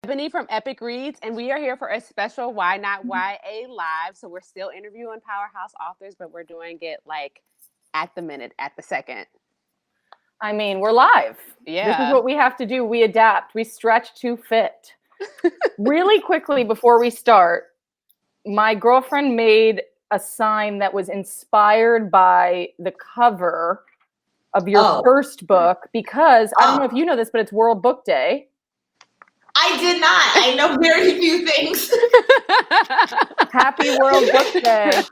Ebony from Epic Reads, and we are here for a special Why Not YA Live. So we're still interviewing powerhouse authors, but we're doing it like at the minute, at the second. I mean, we're live. Yeah. This is what we have to do. We adapt. We stretch to fit. Really quickly before we start, my girlfriend made a sign that was inspired by the cover of your first book because, I don't know if you know this, but it's World Book Day. I did not. I know very few things. Happy World Book Day.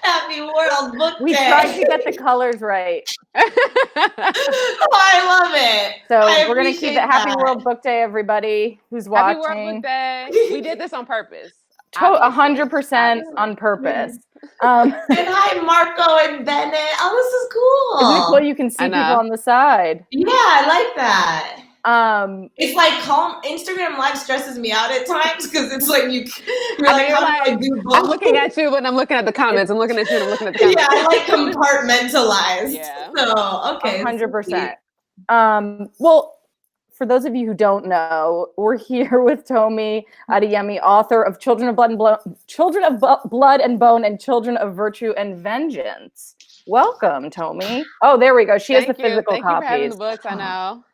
Happy World Book Day. We tried to get the colors right. I love it. So we're going to keep it. Happy World Book Day, everybody who's watching. Happy World Book Day. We did this on purpose. 100% on purpose. And hi, Marco and Bennett. Oh, this is cool. Isn't it cool? You can see people on the side. Yeah, I like that. It's like Instagram Live stresses me out at times because it's like I'm looking at you, but I'm looking at the comments. I'm looking at you, and I'm looking at the comments. Yeah, I like compartmentalized. Yeah. So okay, 100%. Well, for those of you who don't know, we're here with Tomi Adeyemi, author of Children of Blood and Bone, and Children of Virtue and Vengeance. Welcome, Tomi. Oh, there we go. She has the physical copies. Thank you for having the books. I know.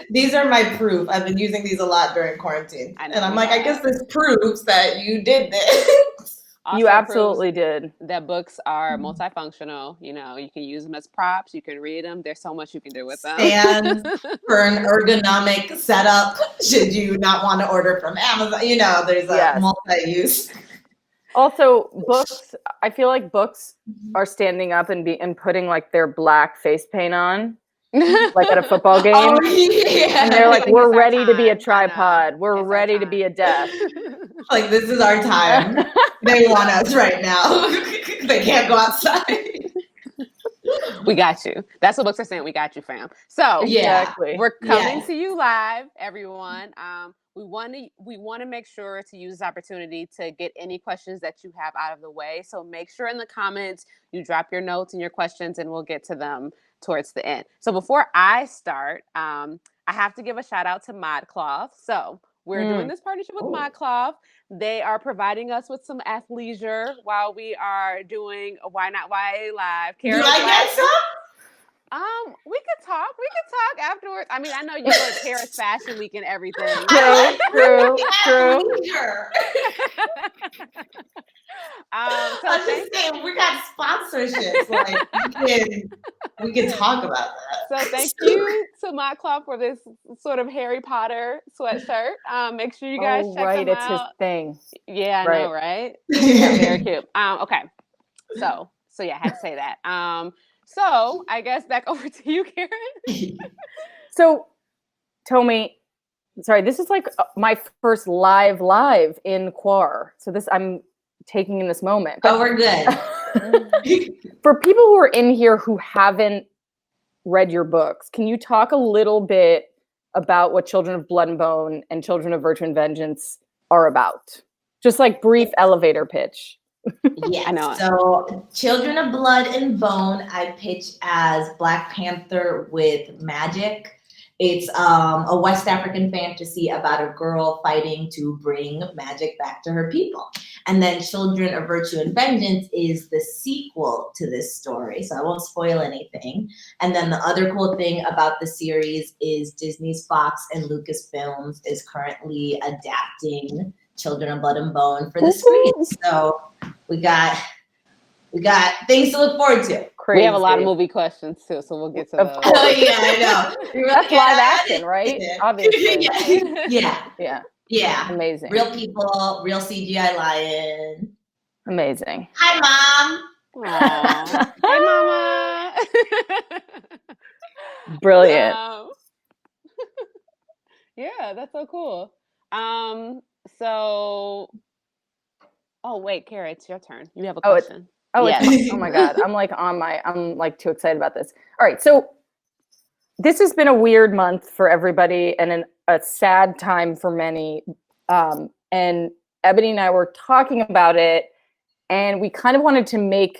These are my proof. I've been using these a lot during quarantine. And I'm like, I guess this proves that you did this. Also you absolutely did. That books are multifunctional. You know, you can use them as props. You can read them. There's so much you can do with them. Stands for an ergonomic setup. Should you not want to order from Amazon? You know, there's a multi-use. Also, books. I feel like books are standing up and putting like their black face paint on. Like at a football game. And they're like, we're ready to be a tripod. We're ready to be a desk. Like, this is our time. They want us right now. They can't go outside. We got you. That's what books are saying. We got you, fam. So we're coming to you live, everyone. We want to make sure to use this opportunity to get any questions that you have out of the way. So make sure in the comments you drop your notes and your questions, and we'll get to them towards the end. So before I start, I have to give a shout out to ModCloth. So we're doing this partnership with ModCloth. They are providing us with some athleisure while we are doing a Why Not YA Live. Do I get some? We could talk afterwards. I mean, I know you go to Paris Fashion Week and everything. True. So I'm just saying, we got sponsorships. Like, we can talk about that. So thank you to ModCloth for this sort of Harry Potter sweatshirt. Make sure you guys check them it's out. his thing. Yeah, I know, right? Yeah, very cute. Okay. So yeah, I had to say that. So I guess back over to you, Karen. So, Tomi, sorry, this is like my first live in Quar. So I'm taking in this moment. But we're good. For people who are in here who haven't read your books, can you talk a little bit about what Children of Blood and Bone and Children of Virtue and Vengeance are about? Just like brief elevator pitch. Yeah, I know. So Children of Blood and Bone, I pitch as Black Panther with magic. It's a West African fantasy about a girl fighting to bring magic back to her people. And then Children of Virtue and Vengeance is the sequel to this story, so I won't spoil anything. And then the other cool thing about the series is Disney's Fox and Lucasfilms is currently adapting Children of Blood and Bone for the screen. So we got things to look forward to. Crazy. We have a lot of movie questions too, so we'll get to those. Oh yeah, I know. That's live action, right? Obviously. Yeah. Amazing. Real people, real CGI lion. Amazing. Hi, Mom. Aww. Hi, Mama. Brilliant. Yeah, that's so cool. So, wait, Kara, it's your turn. You have a question. Yes. Oh my God. I'm like too excited about this. All right. So this has been a weird month for everybody and a sad time for many. And Ebony and I were talking about it, and we kind of wanted to make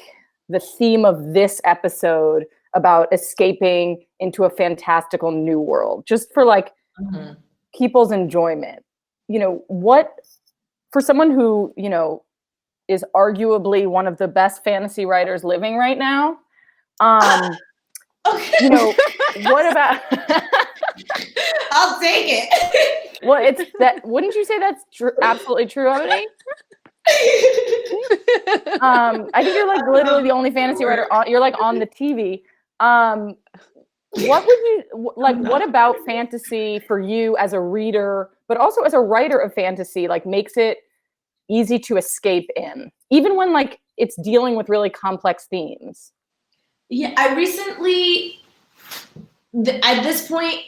the theme of this episode about escaping into a fantastical new world, just for like people's enjoyment, what, for someone who, is arguably one of the best fantasy writers living right now, okay. What about... I'll take it. Well, it's that. Wouldn't you say that's absolutely true, Ebony? I think you're like literally the only fantasy writer you're like on the TV. What would you like? What about fantasy for you as a reader, but also as a writer of fantasy, like makes it easy to escape in, even when like it's dealing with really complex themes? Yeah, I recently, at this point,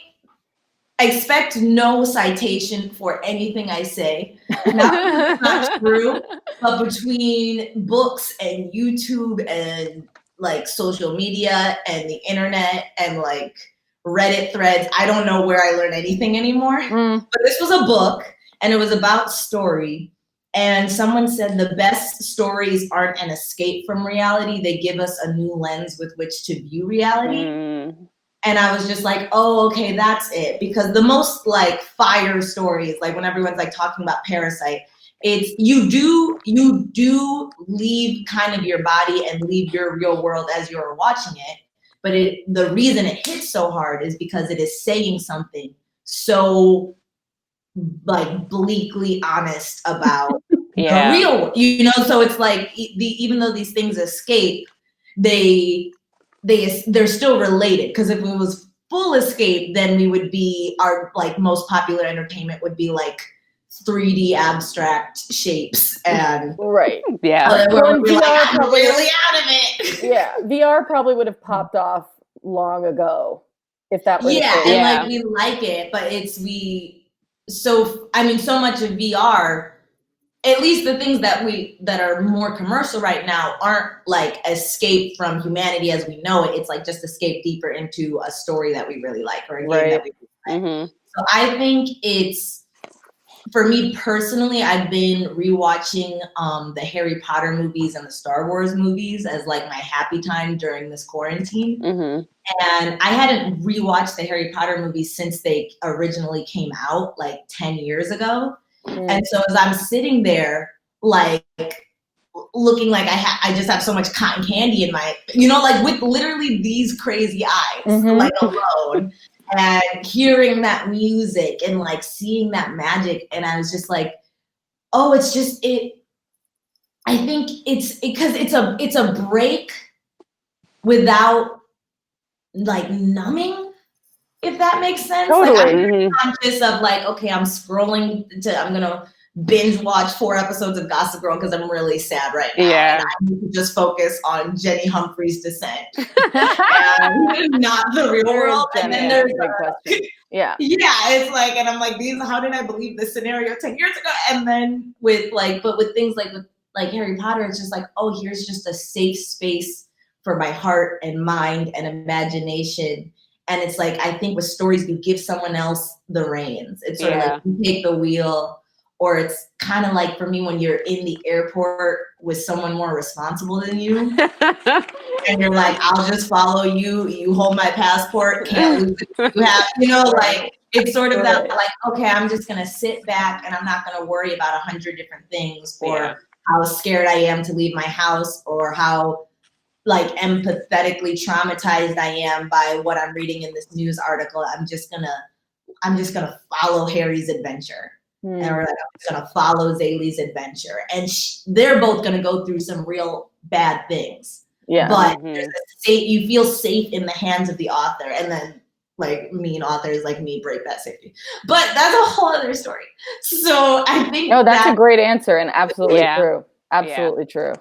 I expect no citation for anything I say. Not true, but between books and YouTube and like social media and the internet and like Reddit threads, I don't know where I learn anything anymore. But this was a book and it was about story. And someone said the best stories aren't an escape from reality. They give us a new lens with which to view reality. And I was just like, oh, okay, that's it. Because the most like fire stories, like when everyone's like talking about Parasite, it's you do leave kind of your body and leave your real world as you're watching it. But the reason it hits so hard is because it is saying something so like bleakly honest about the real, so it's like even though these things escape, they're still related, because if it was full escape, then we would be, our like most popular entertainment would be like 3D abstract shapes and right. We're like, I'm really out of it. Yeah, VR probably would have popped off long ago if that was and like we like it, but so much of VR, at least the things that are more commercial right now, aren't like escape from humanity as we know it. It's like just escape deeper into a story that we really like, or a game that we really like. So I think it's, for me personally, I've been rewatching the Harry Potter movies and the Star Wars movies as like my happy time during this quarantine. And I hadn't rewatched the Harry Potter movies since they originally came out like 10 years ago. And so as I'm sitting there, like looking like I just have so much cotton candy in my, like with literally these crazy eyes, like alone, and hearing that music and like seeing that magic. And I was just like, oh, it's just it. I think it's because it's a break without like numbing, if that makes sense. Totally. Like I'm conscious of like, okay, I'm gonna binge watch 4 episodes of Gossip Girl because I'm really sad right now. And I need to just focus on Jenny Humphrey's descent and not the real world. And then there's it's like, and I'm like, how did I believe this scenario 10 years ago? And then with things like Harry Potter, it's just like, oh, here's just a safe space for my heart and mind and imagination. And it's like, I think with stories, you give someone else the reins. It's sort of like you take the wheel, or it's kind of like for me when you're in the airport with someone more responsible than you. And you're like, I'll just follow you. You hold my passport, can't lose it. You have, like it's sort of that like, okay, I'm just going to sit back and I'm not going to worry about 100 different things, or how scared I am to leave my house, or how like empathetically traumatized I am by what I'm reading in this news article. I'm just gonna follow Harry's adventure, or like, I'm just gonna follow Zaylee's adventure, and they're both gonna go through some real bad things. But you feel safe in the hands of the author, and then like mean authors like me break that safety. But that's a whole other story. So I think that's a great answer, and absolutely true. Absolutely true.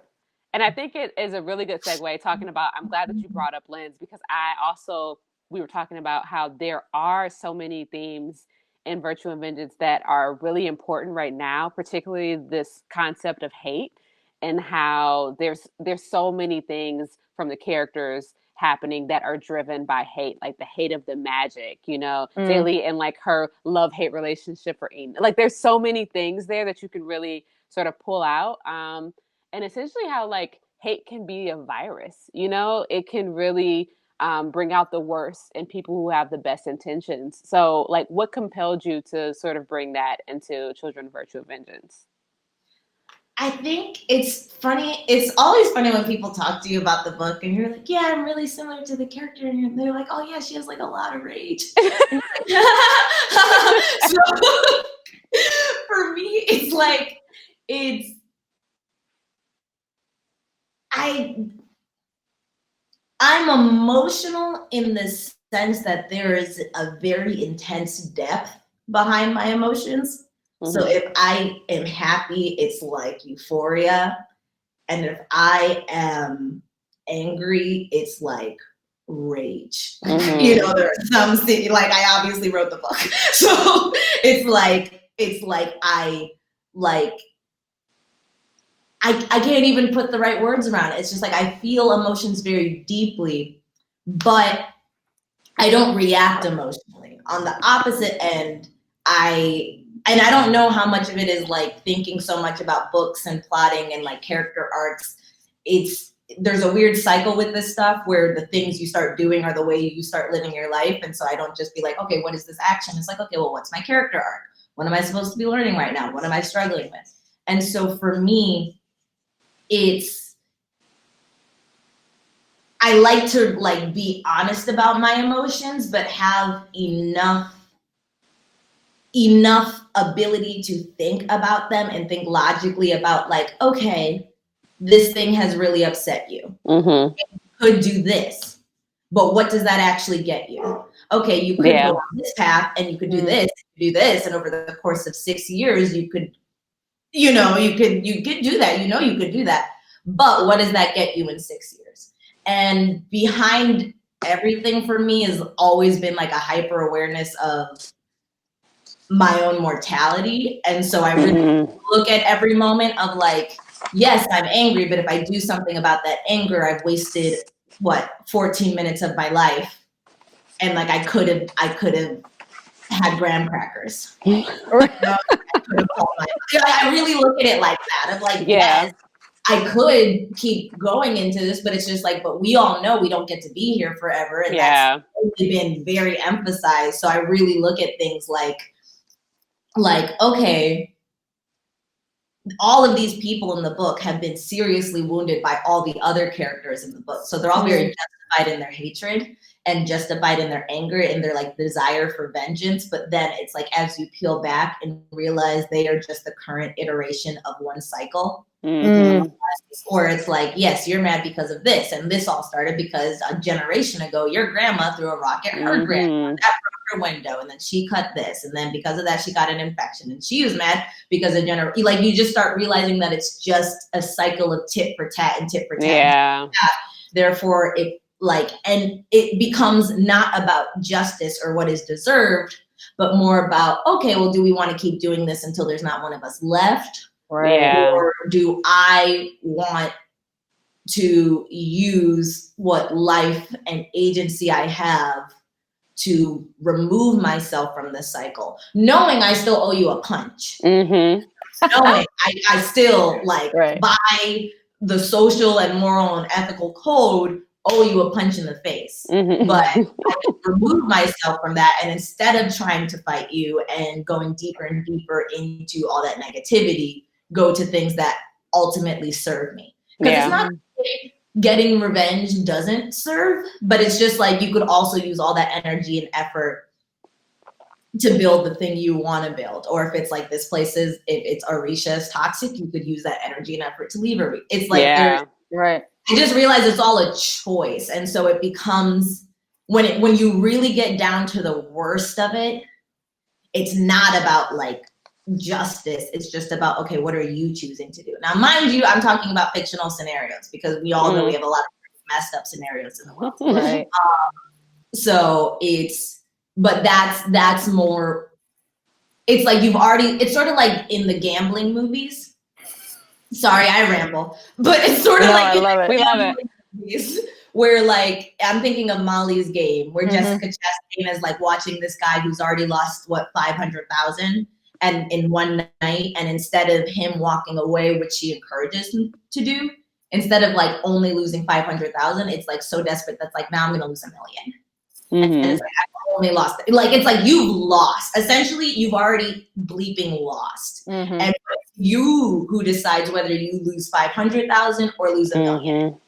And I think it is a really good segue talking about, I'm glad that you brought up lens, because we were talking about how there are so many themes in Virtue and Vengeance that are really important right now, particularly this concept of hate, and how there's so many things from the characters happening that are driven by hate, like the hate of the magic, Zaylee and like her love-hate relationship for Aiden. Like there's so many things there that you can really sort of pull out. And essentially how like hate can be a virus, it can really bring out the worst in people who have the best intentions. So, like, what compelled you to sort of bring that into Children of Virtue and Vengeance? I think it's funny. It's always funny when people talk to you about the book and you're like, yeah, I'm really similar to the character. And they're like, oh yeah, she has like a lot of rage. So for me, it's like, I'm emotional in the sense that there is a very intense depth behind my emotions. So if I am happy, it's like euphoria. And if I am angry, it's like rage. You know, there are some things, like I obviously wrote the book. So it's like I can't even put the right words around it. It's just like I feel emotions very deeply, but I don't react emotionally. On the opposite end, I don't know how much of it is like thinking so much about books and plotting and like character arcs. There's a weird cycle with this stuff where the things you start doing are the way you start living your life. And so I don't just be like, okay, what is this action? It's like, okay, well, what's my character arc? What am I supposed to be learning right now? What am I struggling with? And so for me, I like to like be honest about my emotions, but have enough ability to think about them and think logically about like, okay, this thing has really upset you. You could do this, but what does that actually get you? Okay, you could go on this path and you could do this, and over the course of 6 years, you could do that. You could do that. But what does that get you in 6 years? And behind everything for me has always been like a hyper awareness of my own mortality. And so I really look at every moment of like, yes, I'm angry, but if I do something about that anger, I've wasted 14 minutes of my life. And like I could have had graham crackers. I really look at it like that. Of like, yes, I could keep going into this, but it's just like, but we all know we don't get to be here forever. And that's really been very emphasized. So I really look at things like, okay, all of these people in the book have been seriously wounded by all the other characters in the book. So they're all very justified in their hatred and justified in their anger and their like desire for vengeance. But then it's like, as you peel back and realize they are just the current iteration of one cycle. Or it's like, yes, you're mad because of this. And this all started because a generation ago, your grandma threw a rock at her grandma. That broke her window. And then she cut this. And then because of that, she got an infection. And she was mad because of like you just start realizing that it's just a cycle of tit for tat and tit for tat. Therefore, it becomes not about justice or what is deserved, but more about, okay, well, do we want to keep doing this until there's not one of us left? Or do I want to use what life and agency I have to remove myself from this cycle, knowing I still owe you a punch, knowing I still by the social and moral and ethical code owe you a punch in the face, but I can remove myself from that. And instead of trying to fight you and going deeper and deeper into all that negativity, go to things that ultimately serve me. Because it's not getting revenge doesn't serve, but it's just like you could also use all that energy and effort to build the thing you want to build. Or if it's like this place is, if it's Orisha's toxic, you could use that energy and effort to leave her. It's like, I just realized it's all a choice. And so it becomes, when you really get down to the worst of it, it's not about like justice. It's just about, okay, what are you choosing to do? Now, mind you, I'm talking about fictional scenarios because we all know we have a lot of messed up scenarios in the world. So but that's more, it's like it's sort of like in the gambling movies. Sorry, I ramble, but it's sort of like we love it. Movies where like, I'm thinking of Molly's Game, where Jessica Chastain is like watching this guy who's already lost 500,000 and in one night, and instead of him walking away, which she encourages him to do, instead of like only losing 500,000, it's like so desperate that's like, now I'm going to lose 1 million. And it's like, I only lost it. Like, it's like you've lost. Essentially, you've already bleeping lost. And it's you who decides whether you lose 500,000 or lose 1 million.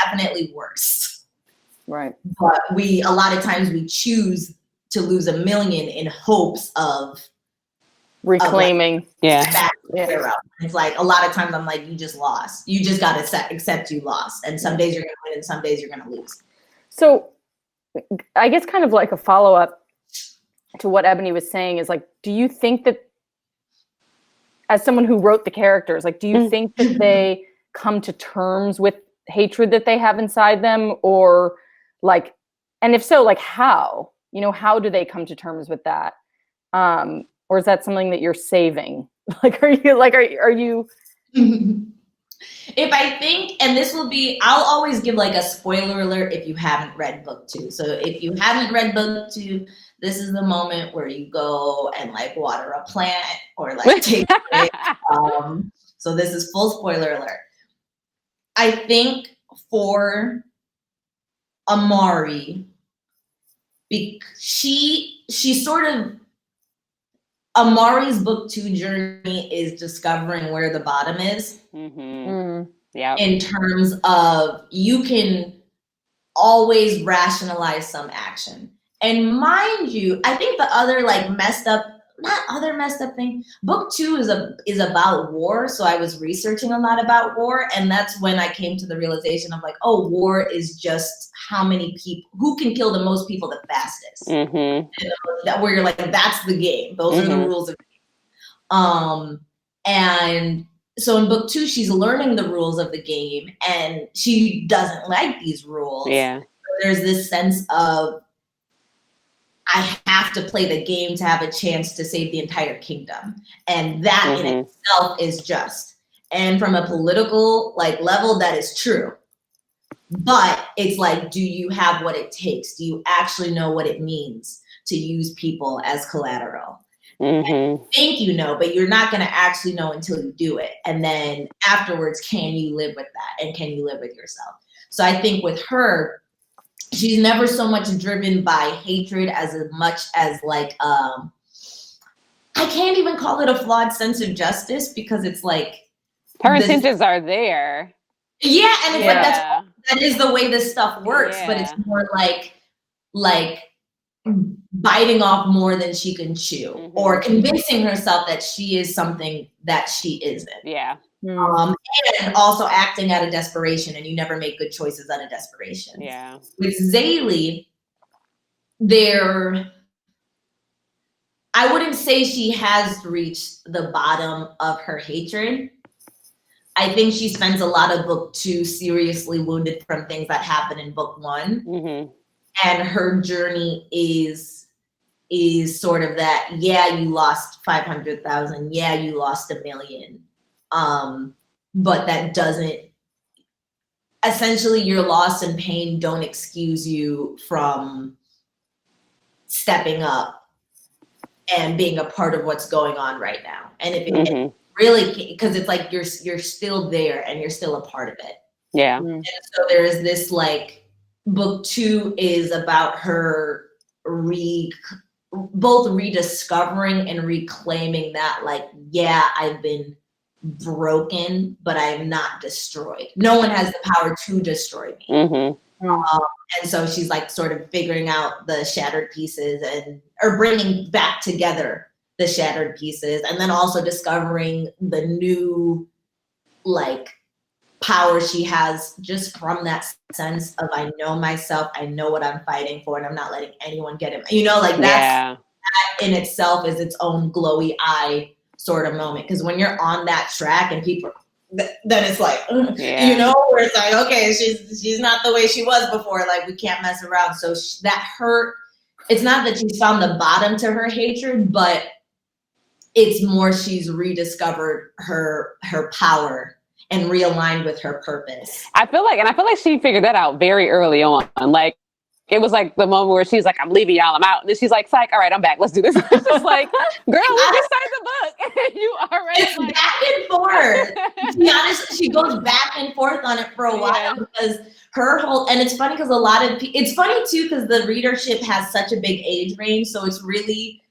Definitely worse. Right. But a lot of times we choose to lose 1 million in hopes of reclaiming. It's like a lot of times I'm like, you just lost. You just got to accept you lost. And some days you're going to win and some days you're going to lose. So I guess kind of like a follow-up to what Ebony was saying is like, do you think that as someone who wrote the characters, like, do you think that they come to terms with hatred that they have inside them, or like, and if so, like how, how do they come to terms with that? Or is that something that you're saving? Like, are you? If I think, and this will be, I'll always give like a spoiler alert if you haven't read book 2. So if you haven't read book 2, this is the moment where you go and like water a plant or like take a break. So this is full spoiler alert. I think for Amari, she sort of, Amari's book 2 journey is discovering where the bottom is. In terms of, you can always rationalize some action. And mind you, I think the other like messed up thing, book 2 is about war. So I was researching a lot about war. And that's when I came to the realization of like, oh, war is just how many people, who can kill the most people the fastest. That where you're like, that's the game. Those are the rules of the game. And so in book 2, she's learning the rules of the game and she doesn't like these rules. Yeah. There's this sense of, I have to play the game to have a chance to save the entire kingdom. And that in itself is just. And from a political like level, that is true. But it's like, do you have what it takes? Do you actually know what it means to use people as collateral? I think you know, but you're not going to actually know until you do it. And then afterwards, can you live with that? And can you live with yourself? So I think with her, she's never so much driven by hatred as much as like, I can't even call it a flawed sense of justice because it's like. Her intentions are there. Yeah. And it's like, that is the way this stuff works, but it's more like biting off more than she can chew or convincing herself that she is something that she isn't. Yeah. And also acting out of desperation, and you never make good choices out of desperation. Yeah. With Zaylee, I wouldn't say she has reached the bottom of her hatred. I think she spends a lot of book 2 seriously wounded from things that happened in book 1. And her journey is sort of that, yeah, you lost 500,000. Yeah, you lost 1 million. But that doesn't, essentially your loss and pain don't excuse you from stepping up and being a part of what's going on right now. And if it really, because it's like you're still there and you're still a part of it. Yeah. And so there is this like, book 2 is about her both rediscovering and reclaiming that like, yeah, I've been broken, but I am not destroyed. No one has the power to destroy me. And so she's like sort of figuring out the shattered pieces or bringing back together the shattered pieces, and then also discovering the new like power she has just from that sense of, I know myself, I know what I'm fighting for, and I'm not letting anyone get it. Like that in itself is its own glowy eye sort of moment. Because when you're on that track and people, then it's like, where it's like, okay, she's not the way she was before. Like we can't mess around. So that hurt. It's not that she's found the bottom to her hatred, but it's more she's rediscovered her power and realigned with her purpose. I feel like she figured that out very early on. Like, it was like the moment where she's like, I'm leaving y'all, I'm out. And then she's like, psych, all right, I'm back. Let's do this. It's just like, girl, we just started the book. You already it's like back and forth. To be honest, she goes back and forth on it for a while because her whole, and it's funny because a lot of it's funny too because the readership has such a big age range, so it's really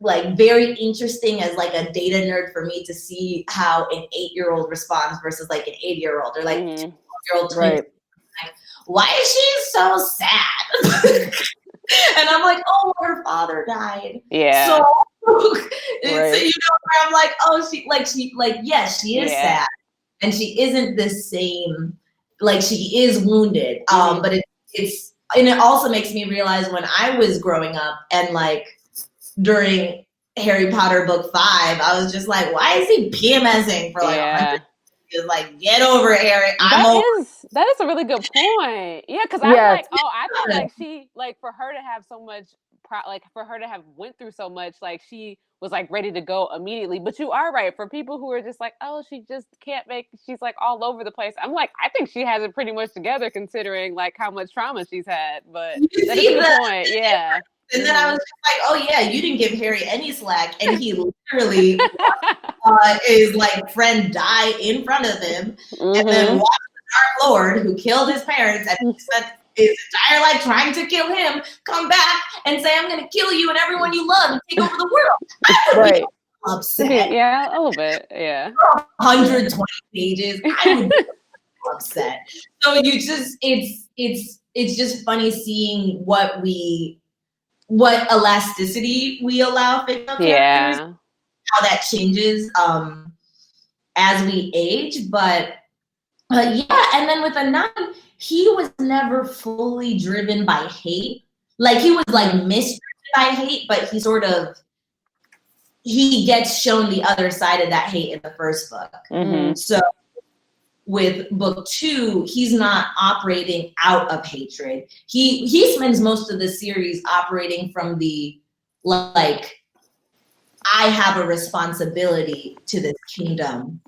like very interesting as like a data nerd for me to see how an 8-year-old responds versus like an 8-year-old or like 2-year-old. Right. Like, why is she so sad? And I'm like, oh, her father died. Yeah. So, so you know, where I'm like, oh, yes, she is sad, and she isn't the same. Like she is wounded. But it's and it also makes me realize when I was growing up and like during Harry Potter book 5, I was just like, why is he PMSing for like 100? Just like, get over it, Harry. That is a really good point. Yeah, because I'm like, I thought like she, like for her to have so much, for her to have went through so much, like she was like ready to go immediately. But you are right. For people who are just like, oh, she just can't she's like all over the place. I'm like, I think she has it pretty much together considering like how much trauma she's had. But that is a good point. Yeah. And then I was just like, oh yeah, you didn't give Harry any slack. And he literally is like friend die in front of him and then watch the Dark Lord who killed his parents and spent his entire life trying to kill him come back and say, I'm gonna kill you and everyone you love and take over the world. I would be upset. Yeah, a little bit. Yeah. 120 pages. I would be upset. So you just it's just funny seeing what elasticity we allow fictional characters, how that changes as we age. But yeah, and then with a 9, he was never fully driven by hate. Like he was like misdriven by hate, but he gets shown the other side of that hate in the first book. So with book 2, he's not operating out of hatred. He spends most of the series operating from the like, I have a responsibility to this kingdom,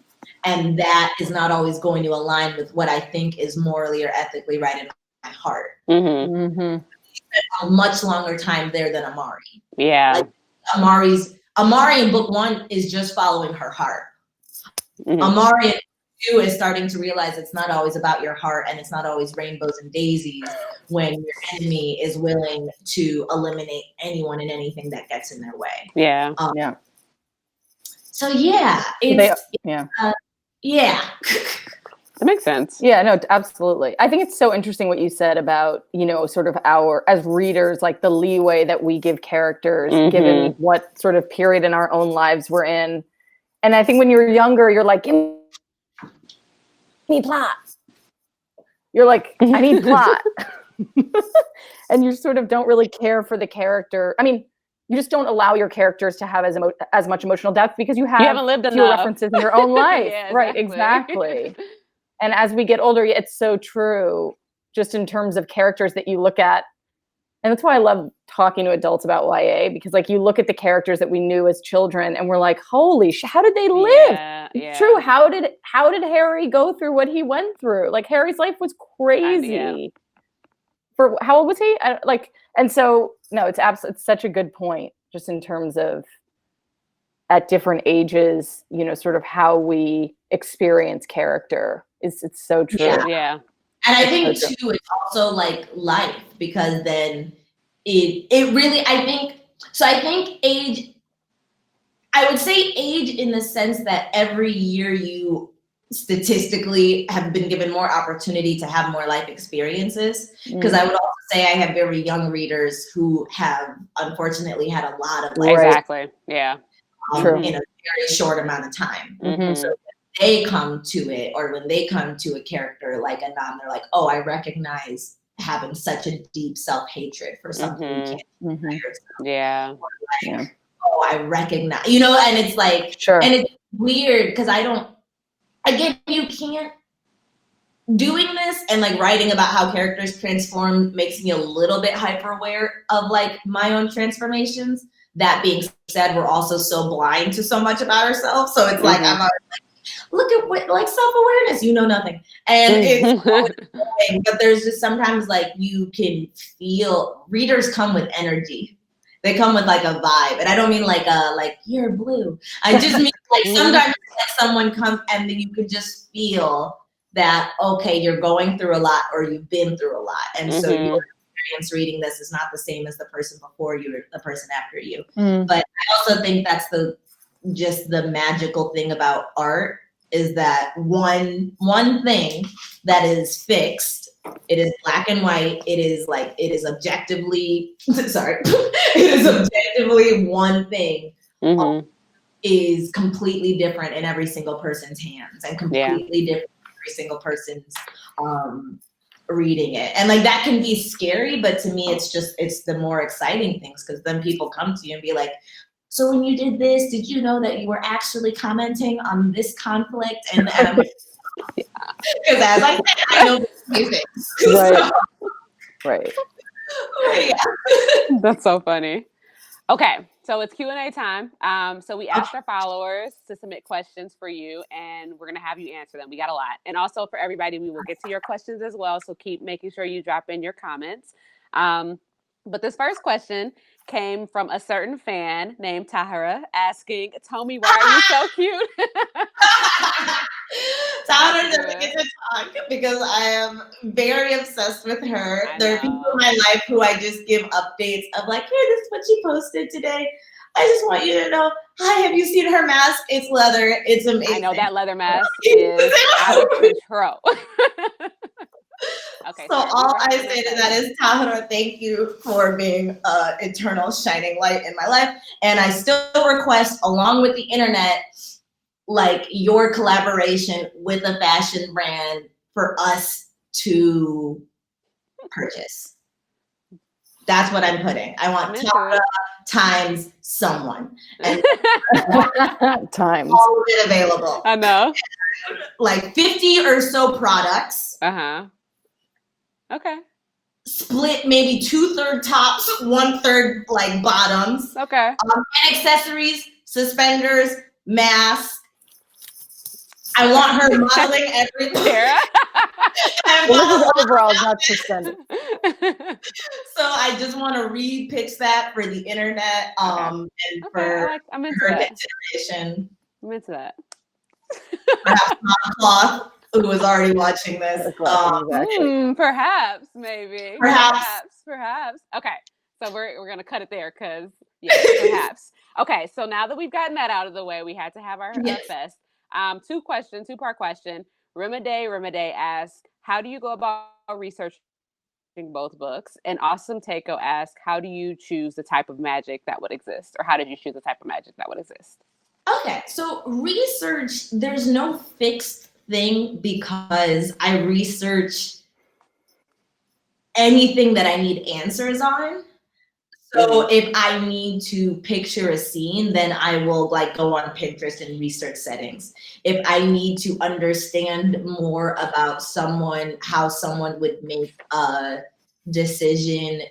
and that is not always going to align with what I think is morally or ethically right in my heart. He spent a much longer time there than Amari. Yeah. Like Amari in book 1 is just following her heart. Amari in 2 is starting to realize it's not always about your heart and it's not always rainbows and daisies when your enemy is willing to eliminate anyone and anything that gets in their way. Yeah. So yeah, That makes sense. Yeah, no, absolutely. I think it's so interesting what you said about, you know, sort of as readers, like the leeway that we give characters given what sort of period in our own lives we're in. And I think when you're younger, you're like, give me plot. You're like, I need plot. And you sort of don't really care for the character. I mean, you just don't allow your characters to have as much emotional depth because you haven't lived few references in your own life. Yeah, right, exactly. And as we get older, it's so true, just in terms of characters that you look at. And that's why I love talking to adults about YA, because like you look at the characters that we knew as children and we're like, holy how did they live? Yeah. True. How did Harry go through what he went through? Like Harry's life was crazy. For how old was he? And so no, it's such a good point, just in terms of at different ages, you know, sort of how we experience character. It's so true. Yeah. And I think too, it's also like life, because then it really, I think age, I would say age in the sense that every year you statistically have been given more opportunity to have more life experiences. Because I would also say I have very young readers who have unfortunately had a lot of life. Exactly. Yeah. In a very short amount of time. So when they come to it, or when they come to a character like Anon, they're like, oh, I recognize having such a deep self-hatred for something you can't deny yourself. Yeah. Or like, oh, I recognize, you know, and it's like, and it's weird because again, you can't, doing this and like writing about how characters transform makes me a little bit hyper aware of like my own transformations. That being said, we're also so blind to so much about ourselves. So it's like, I'm always like, look at what, like self-awareness, you know nothing. And it's, but there's just sometimes like you can feel, readers come with energy. They come with like a vibe. And I don't mean like you're blue. I just mean like sometimes like someone comes and then you could just feel that, okay, you're going through a lot or you've been through a lot. And so your experience reading this is not the same as the person before you or the person after you. But I also think that's just the magical thing about art is that one thing that is fixed, it is black and white, it is objectively one thing is completely different in every single person's hands and completely different in every single person's reading it. And like that can be scary, but to me it's the more exciting things, because then people come to you and be like, so when you did this, did you know that you were actually commenting on this conflict? And because as I said, I know these things. Right. Right. Yeah. That's so funny. Okay, so it's Q&A time. So we asked our followers to submit questions for you, and we're going to have you answer them. We got a lot. And also for everybody, we will get to your questions as well, so keep making sure you drop in your comments. But this first question came from a certain fan named Tahara asking, Tomi, why are you so cute? Tahara doesn't get to talk because I am very obsessed with her. There are people in my life who I just give updates of like, here, this is what she posted today. I just want you to know, hi, have you seen her mask? It's leather. It's amazing. I know that leather mask is out of control. Okay, so all I say to that is, Tahara, thank you for being an eternal shining light in my life. And I still request, along with the internet, like your collaboration with a fashion brand for us to purchase. That's what I'm putting. I want Tahara times someone. And times. All of it available. I know. Like 50 or so products. Okay. Split maybe 2/3 tops, 1/3 like bottoms. Okay. And accessories, suspenders, mask. I want her modeling everything. This is overall, not suspended. So I just want to re-pitch that for the internet, and for I'm into her that. consideration. I'm into that. Perhaps Mom Cloth, who was already watching this. Perhaps, maybe. Perhaps. Okay, so we're gonna cut it there because perhaps. Okay, so now that we've gotten that out of the way, we had to have our fest. Two-part question. Rimade asks, how do you go about researching both books? And Awesome Takeo asks, how do you choose the type of magic that would exist? Or how did you choose the type of magic that would exist? Okay, so research, there's no fixed thing because I research anything that I need answers on. So if I need to picture a scene, then I will like go on Pinterest and research settings. If I need to understand more about someone, how someone would make a decision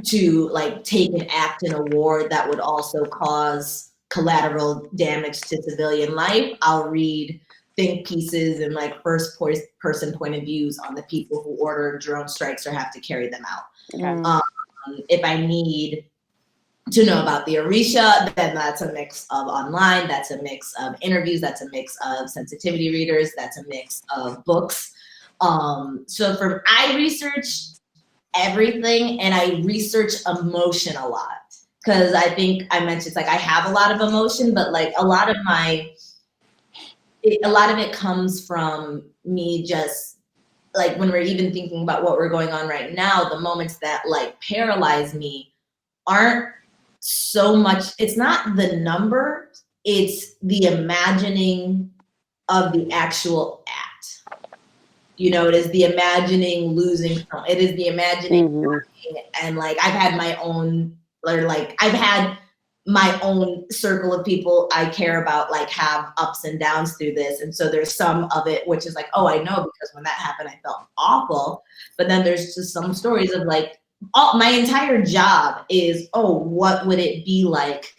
to like take an act in a war that would also cause collateral damage to civilian life, I'll read think pieces and like first person point of views on the people who order drone strikes or have to carry them out. Okay. If I need to know about the Orisha, then that's a mix of online, that's a mix of interviews, that's a mix of sensitivity readers, that's a mix of books. So I research everything, and I research emotion a lot, because I think I mentioned like I have a lot of emotion, but like a lot of it comes from me just like when we're even thinking about what we're going on right now, the moments that like paralyze me aren't so much, it's not the number, it's the imagining of the actual act. You know, it is the imagining losing, it is the imagining and like I've had my own circle of people I care about like have ups and downs through this. And so there's some of it which is like, oh, I know, because when that happened, I felt awful. But then there's just some stories of like, my entire job is, oh, what would it be like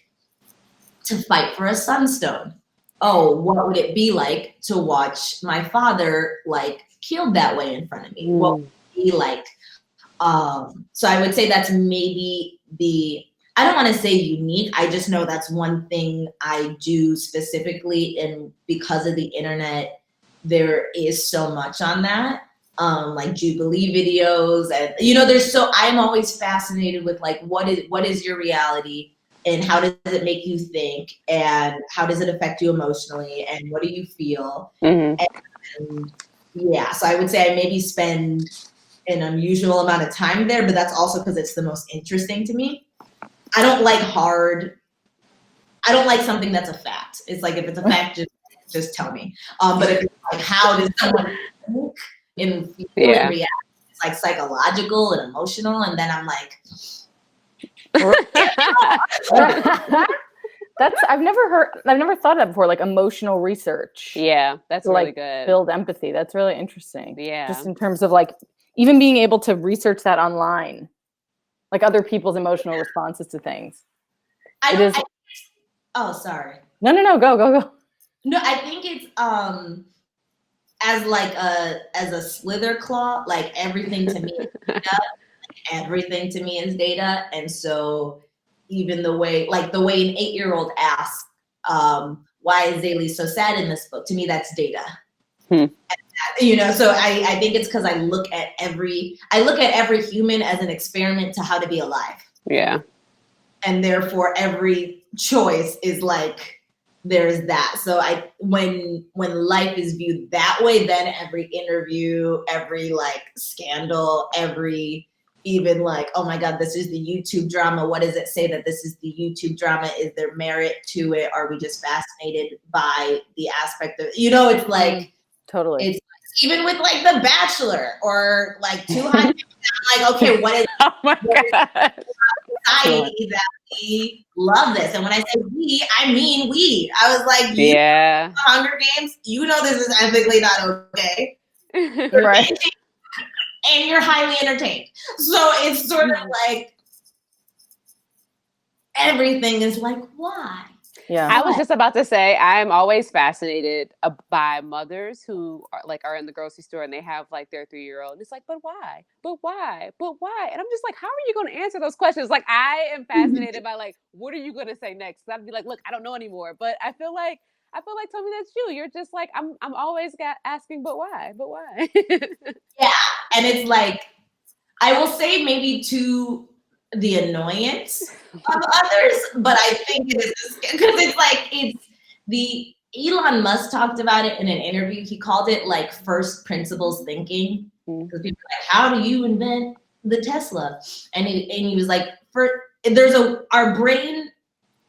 to fight for a sunstone? Oh, what would it be like to watch my father like killed that way in front of me? What would it be like So I would say that's maybe I don't want to say unique. I just know that's one thing I do specifically. And because of the internet, there is so much on that. Like Jubilee videos and, I'm always fascinated with like, what is your reality and how does it make you think and how does it affect you emotionally and what do you feel? And so I would say I maybe spend an unusual amount of time there, but that's also because it's the most interesting to me. I don't like something that's a fact. It's like, if it's a fact, just tell me. But if it's like, how does someone think and react? It's like psychological and emotional. And then I'm like, I've never thought of that before, like emotional research. Yeah, that's really like good. Build empathy. That's really interesting. Yeah. Just in terms of like, even being able to research that online, like other people's emotional responses to things. Sorry. No, go. No, I think it's as a slither claw, like everything to me is data. Everything to me is data. And so even the way an 8-year-old asks, why is Zaylee so sad in this book? To me, that's data. So I think it's because I look at every human as an experiment to how to be alive. Yeah. And therefore every choice is like, there's that. So when life is viewed that way, then every interview, every like scandal, every even like, oh my God, this is the YouTube drama. What does it say that this is the YouTube drama? Is there merit to it? Are we just fascinated by the aspect of, it's like, totally. It's even with like The Bachelor or like 200. I'm like, okay, what is society that we love this? And when I say we, I mean we. I was like, Hunger Games, this is ethically not okay. Right. And you're highly entertained. So it's sort of like everything is like, why? Yeah. I was just about to say, I'm always fascinated by mothers who are in the grocery store and they have like their 3-year-old. And it's like, but why? But why? But why? And I'm just like, how are you going to answer those questions? Like, I am fascinated by like, what are you going to say next? I'd be like, look, I don't know anymore. But I feel like, Tomi, that's you. You're just like, I'm always asking, but why? But why? Yeah. And it's like, I will say maybe to the annoyance of others, but I think it is because it's the Elon Musk talked about it in an interview. He called it like first principles thinking, because people are like, how do you invent the Tesla? And he was like, our brain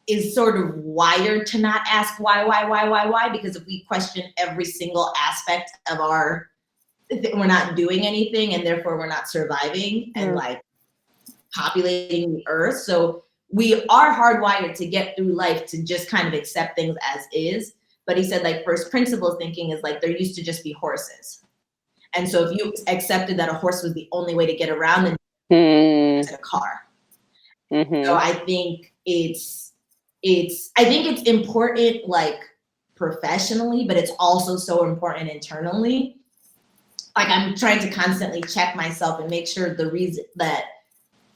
is sort of wired to not ask why, because if we question every single aspect of we're not doing anything and therefore we're not surviving and like populating the earth. So we are hardwired to get through life to just kind of accept things as is. But he said like first principles thinking is like there used to just be horses. And so if you accepted that a horse was the only way to get around, then it's a car. So I think it's important like professionally, but it's also so important internally. Like I'm trying to constantly check myself and make sure the reason that,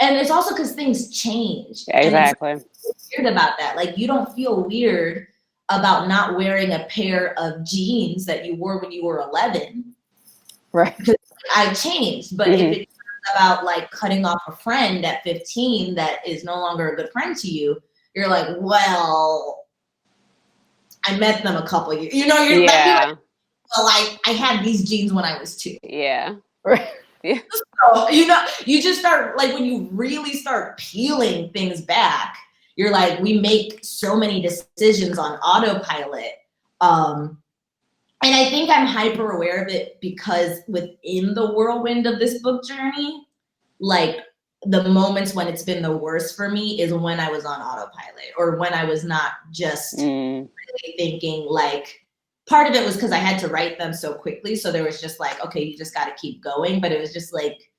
and it's also because things change. Exactly. And it's weird about that. Like you don't feel weird about not wearing a pair of jeans that you wore when you were 11. Right. Because I changed. But if it's about like cutting off a friend at 15 that is no longer a good friend to you, you're like, well, I met them a couple years. You're like, well, I had these jeans when I was 2. Yeah. Right. Yeah. So, you just start, like, when you really start peeling things back, you're like, we make so many decisions on autopilot. And I think I'm hyper aware of it because within the whirlwind of this book journey, like, the moments when it's been the worst for me is when I was on autopilot or when I was not just really thinking, like, part of it was because I had to write them so quickly. So there was just like, okay, you just got to keep going. But it was just like,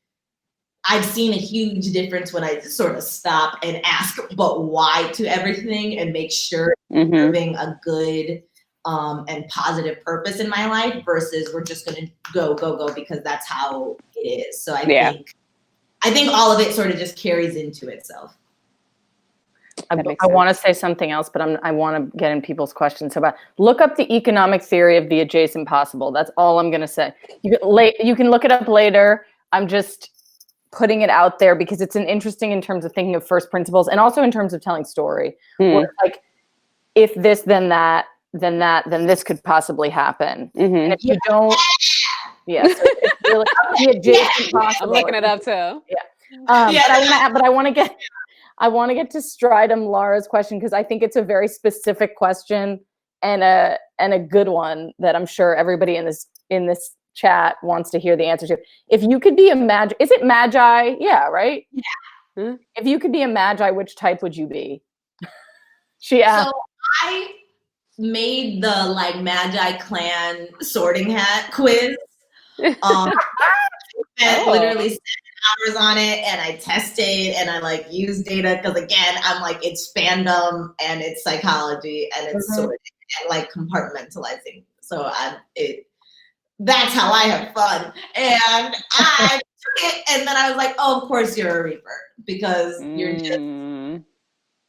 I've seen a huge difference when I just sort of stop and ask, but why to everything and make sure I'm serving a good and positive purpose in my life versus we're just going to go because that's how it is. So I I think all of it sort of just carries into itself. I want to say something else, but I want to get in people's questions. So look up the economic theory of the adjacent possible. That's all I'm going to say. You can look it up later. I'm just putting it out there because it's an interesting in terms of thinking of first principles and also in terms of telling story. Where, like, if this, then that, then this could possibly happen. And if you don't, so it's really the adjacent possible. I'm looking it up too. But I want to get to Stridum Laura's question because I think it's a very specific question and a good one that I'm sure everybody in this chat wants to hear the answer to. If you could be a magi, is it magi? Yeah, right? Yeah. If you could be a magi, which type would you be? She asked. So I made the like Magi Clan sorting hat quiz. Spent literally 7 hours on it, and I tested and I like used data because again, I'm like it's fandom and it's psychology and it's sorting and like compartmentalizing. So that's how I have fun. And I took it, and then I was like, oh, of course you're a Reaper because you're just.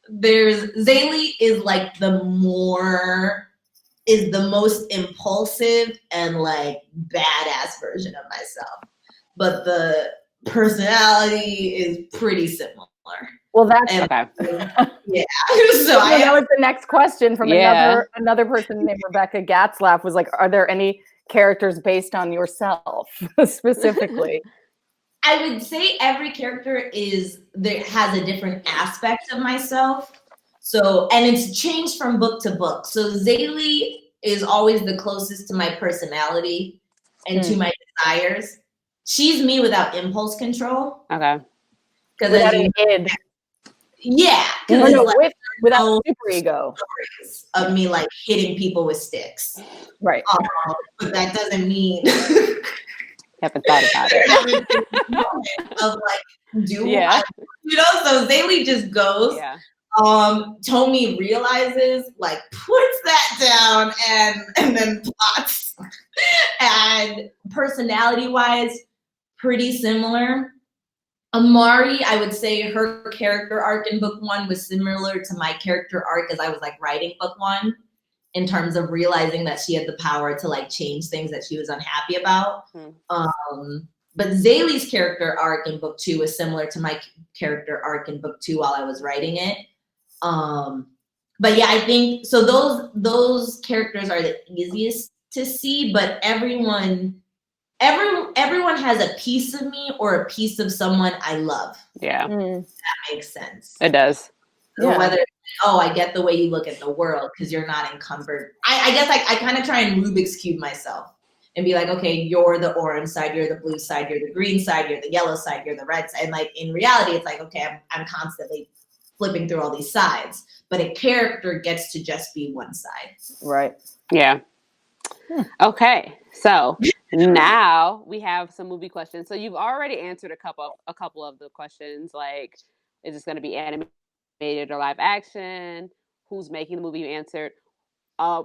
Zaylee is like the most impulsive and like badass version of myself, but the personality is pretty similar. Well, that's okay. Yeah. So that was the next question from another person named Rebecca Gatzlaff was like, are there any characters based on yourself specifically? I would say every character has a different aspect of myself. So, and it's changed from book to book. So Zaylee is always the closest to my personality and to my desires. She's me without impulse control. Okay. Because without an id. Yeah. Without super ego. Of me like hitting people with sticks. Right. But that doesn't mean haven't thought about it. Of like so Zaylee just goes. Yeah. Tomi realizes, like puts that down and then plots. And personality wise, pretty similar. Amari, I would say her character arc in book 1 was similar to my character arc as I was like writing book 1. In terms of realizing that she had the power to like change things that she was unhappy about. But Zaylee's character arc in book 2 was similar to my character arc in book 2 while I was writing it. But yeah, I think so those characters are the easiest to see, but everyone has a piece of me or a piece of someone I love. Yeah. That makes sense. It does. So whether I get the way you look at the world because you're not encumbered. I guess I kind of try and Rubik's Cube myself and be like, okay, you're the orange side, you're the blue side, you're the green side, you're the yellow side, you're the red side. And like in reality, it's like, okay, I'm constantly flipping through all these sides, but a character gets to just be one side. Right. Yeah. Okay. So now we have some movie questions. So you've already answered a couple of the questions, like, is this going to be animated or live action? Who's making the movie? You answered.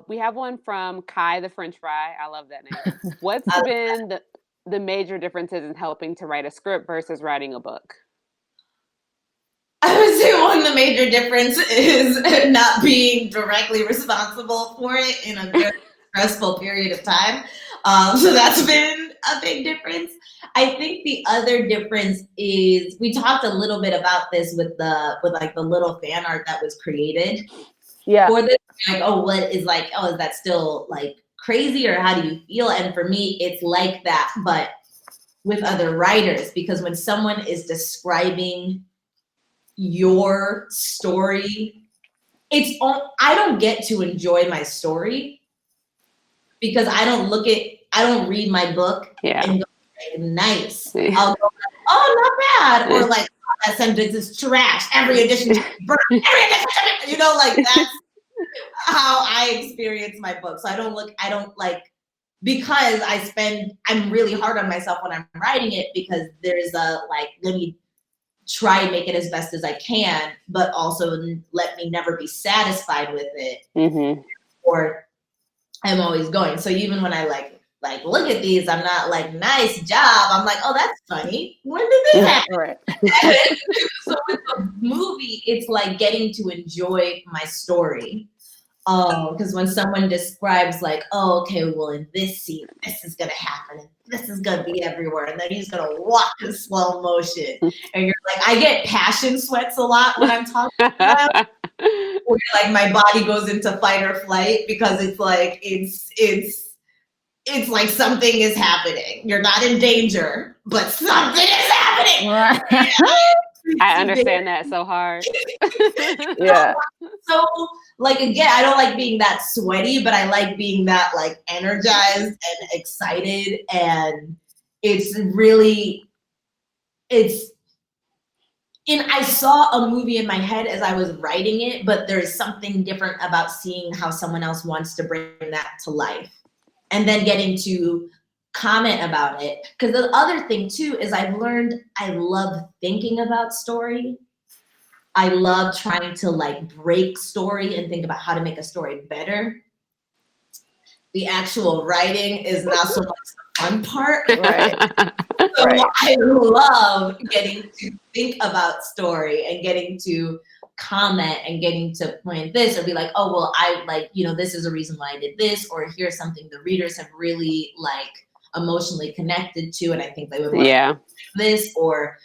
We have one from Kai the French Fry. I love that name. What's been the major differences in helping to write a script versus writing a book? I would say the major difference is not being directly responsible for it in a very stressful period of time. So that's been a big difference. I think the other difference is we talked a little bit about this with the little fan art that was created. Yeah. For this, like, is that still like crazy or how do you feel? And for me, it's like that, but with other writers, because when someone is describing your story, I don't get to enjoy my story because I don't read my book and go, nice. I'll go, oh, not bad. Or like, oh, that sentence is trash. Every edition, you know, like that's how I experience my book. So because I'm really hard on myself when I'm writing it because there's let me try and make it as best as I can, but also let me never be satisfied with it. Or I'm always going. So even when I like, look at these. I'm not like, nice job. I'm like, oh, that's funny. When did this happen? Right. So with the movie, it's like getting to enjoy my story. Because when someone describes like, oh, okay, well, in this scene, this is gonna happen, and this is gonna be everywhere, and then he's gonna walk in slow motion, and you're like, I get passion sweats a lot when I'm talking about, where like my body goes into fight or flight because it's like it's like something is happening. You're not in danger, but something is happening. I understand that so hard. Yeah. So like, again, I don't like being that sweaty, but I like being that like energized and excited. And I saw a movie in my head as I was writing it, but there's something different about seeing how someone else wants to bring that to life and then getting to comment about it. Because the other thing too is I've learned I love thinking about story. I love trying to like break story and think about how to make a story better. The actual writing is not so much the fun part. Right. So I love getting to think about story and getting to comment and getting to point this or be like, oh, well, I like, this is a reason why I did this, or here's something the readers have really like emotionally connected to, and I think they would like this, or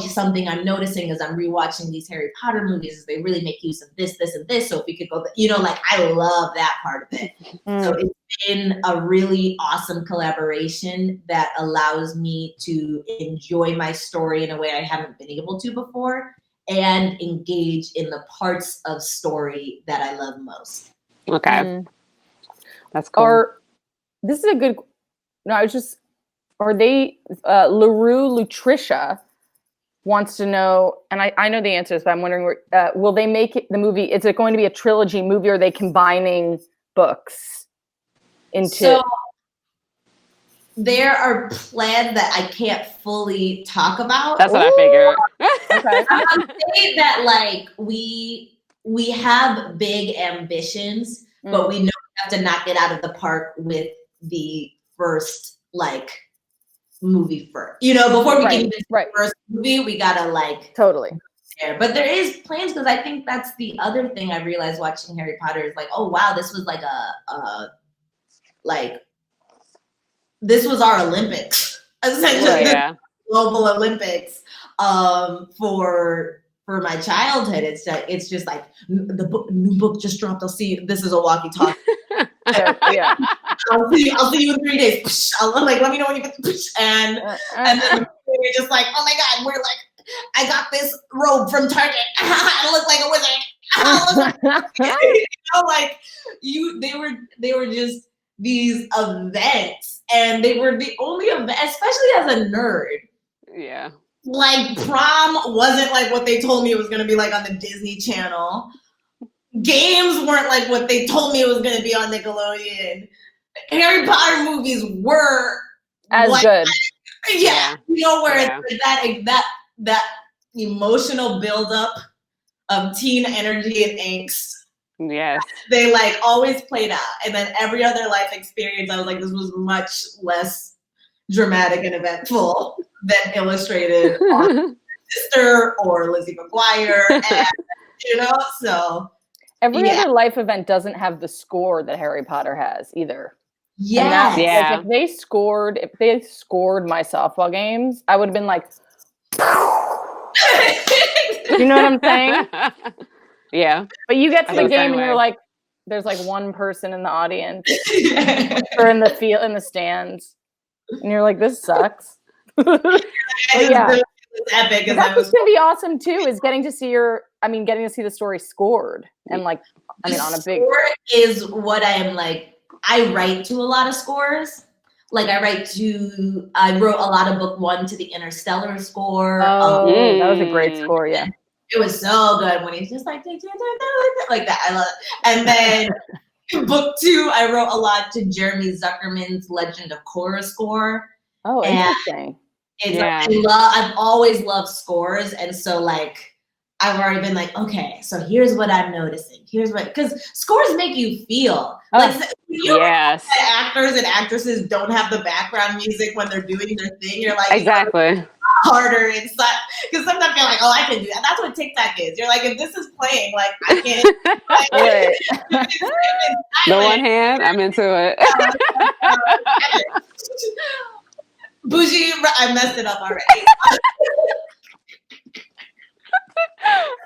something I'm noticing as I'm rewatching these Harry Potter movies is they really make use of this, this, and this. So if we could go, like I love that part of it. So it's been a really awesome collaboration that allows me to enjoy my story in a way I haven't been able to before and engage in the parts of story that I love most. Okay. That's cool. This is a good, are they, Lutricia wants to know, and I know the answers, but I'm wondering, will they make the movie, is it going to be a trilogy movie, or are they combining books into? So there are plans that I can't fully talk about. That's what I figured. Okay. I'm saying that like we have big ambitions, but we know we have to knock it out of the park with the first like movie first. Before we can even do the first movie, we gotta like totally. But there is plans, because I think that's the other thing I realized watching Harry Potter is like, oh wow, this was like this was our Olympics, essentially. Global Olympics for my childhood. It's just like the new book just dropped. I'll see you. This is a walkie-talkie. Yeah. I'll see you in 3 days. Let me know when you get and then we're just like, oh my god, we're like, I got this robe from Target. I look like a wizard. They were just these events, and they were the only event, especially as a nerd. Yeah. Like prom wasn't like what they told me it was going to be like on the Disney Channel. Games weren't like what they told me it was going to be on Nickelodeon. Harry Potter movies were as good. Where it's that emotional buildup of teen energy and angst. Yes. They like always played out. And then every other life experience, I was like, this was much less dramatic and eventful than illustrated on Sister or Lizzie McGuire. And, so. Every other life event doesn't have the score that Harry Potter has either. Yeah. Like if they scored my softball games, I would have been like, you know what I'm saying? Yeah. But you get to the game and you're like, there's like one person in the audience or in the field, in the stands, and you're like, this sucks. It's epic. That's what's gonna be awesome too, is getting to see the story scored, and like, on a big score is what I am like. I write to a lot of scores. Like I wrote a lot of book 1 to the Interstellar score. That was a great score. Yeah. It was so good when he's just like that. I love it. And then book 2, I wrote a lot to Jeremy Zuckerman's Legend of Korra score. Oh, interesting. I've always loved scores, and so like I've already been like, okay, so here's what I'm noticing. Because scores make you feel. Like Yes. Actors and actresses don't have the background music when they're doing their thing. You're like, exactly. Harder and such, because sometimes you're like, oh, I can do that. That's what TikTok is. You're like, if this is playing, like, I can't. The one hand, I'm into it. Bougie, I messed it up already.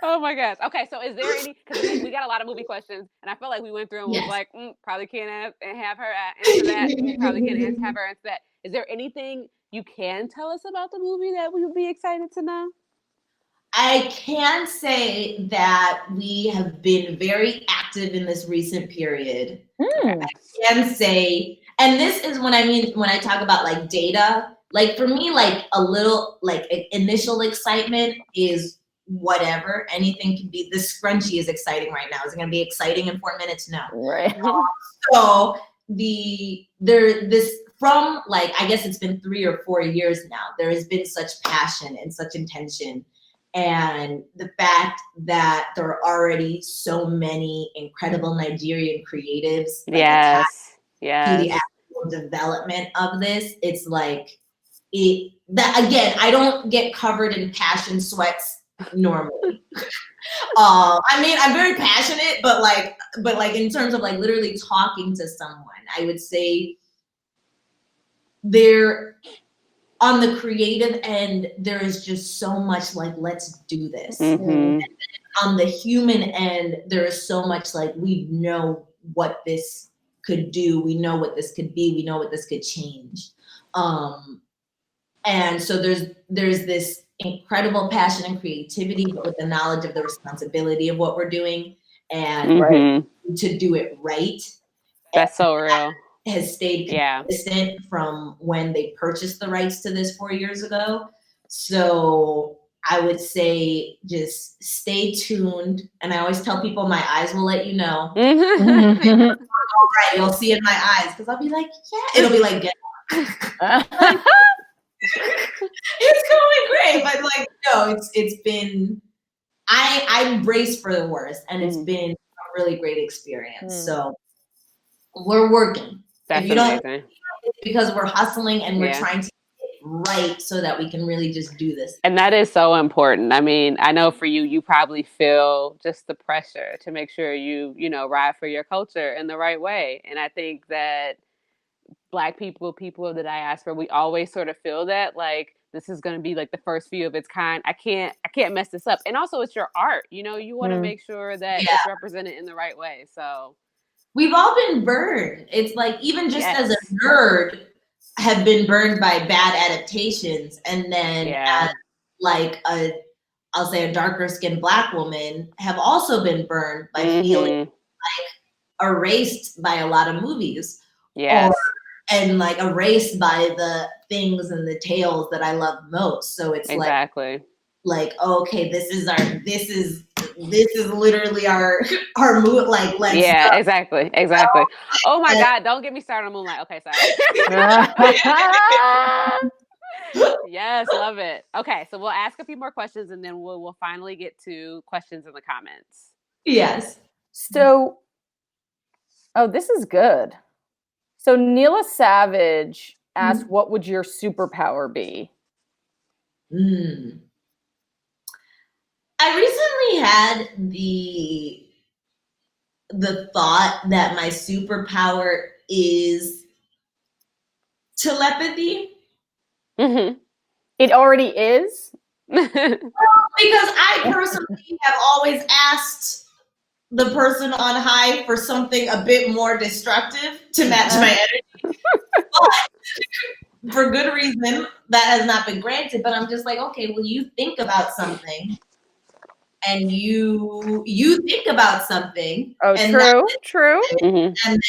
Oh my gosh. Okay, so is there any? Because we got a lot of movie questions, and I felt like we went through and was like, probably can't have her answer that. Probably can't have her answer that. Is there anything you can tell us about the movie that we would be excited to know? I can say that we have been very active in this recent period. I can say, and this is what I mean when I talk about like data. Like for me, like a little like initial excitement is whatever. Anything can be. This scrunchie is exciting right now. Is it going to be exciting in 4 minutes? No. Right. So from like, I guess it's been 3 or 4 years now, there has been such passion and such intention. And the fact that there are already so many incredible Nigerian creatives to the actual development of this, it's like that again, I don't get covered in passion sweats normally. I mean, I'm very passionate, but like in terms of like literally talking to someone, I would say there on the creative end, there is just so much like, let's do this. And on the human end, there is so much like, we know what this could do. We know what this could be. We know what this could change. And so there's this incredible passion and creativity, but with the knowledge of the responsibility of what we're doing and to do it right. That's so real. Has stayed consistent from when they purchased the rights to this 4 years ago. So I would say just stay tuned. And I always tell people my eyes will let you know. All right, you'll see it in my eyes because I'll be like, yeah. It'll be like, get it's going great, but like no, it's been I braced for the worst, and it's been a really great experience. So we're working. That's amazing. Because we're hustling and we're trying to get it right so that we can really just do this. And that is so important. I mean, I know for you probably feel just the pressure to make sure you ride for your culture in the right way. And I think that Black people of the diaspora, we always sort of feel that like this is going to be like the first few of its kind. I can't mess this up. And also it's your art, you want to make sure that it's represented in the right way. So we've all been burned. It's like, even just as a nerd, have been burned by bad adaptations. And then as like I'll say a darker skinned Black woman, have also been burned by feeling like erased by a lot of movies. And like erased by the things and the tales that I love most. So it's like, okay, this is literally our mood. Like, let's go. Exactly. Oh my God, don't get me started on Moonlight. Okay, sorry. Yes, love it. Okay, so we'll ask a few more questions and then we'll finally get to questions in the comments. Yes. So, this is good. So Neela Savage asked, what would your superpower be? I recently had the thought that my superpower is telepathy. It already is? Because I personally have always asked the person on high for something a bit more destructive to match my energy. But for good reason, that has not been granted. But I'm just like, okay, well, you think about something and you think about something. Oh, and true. And then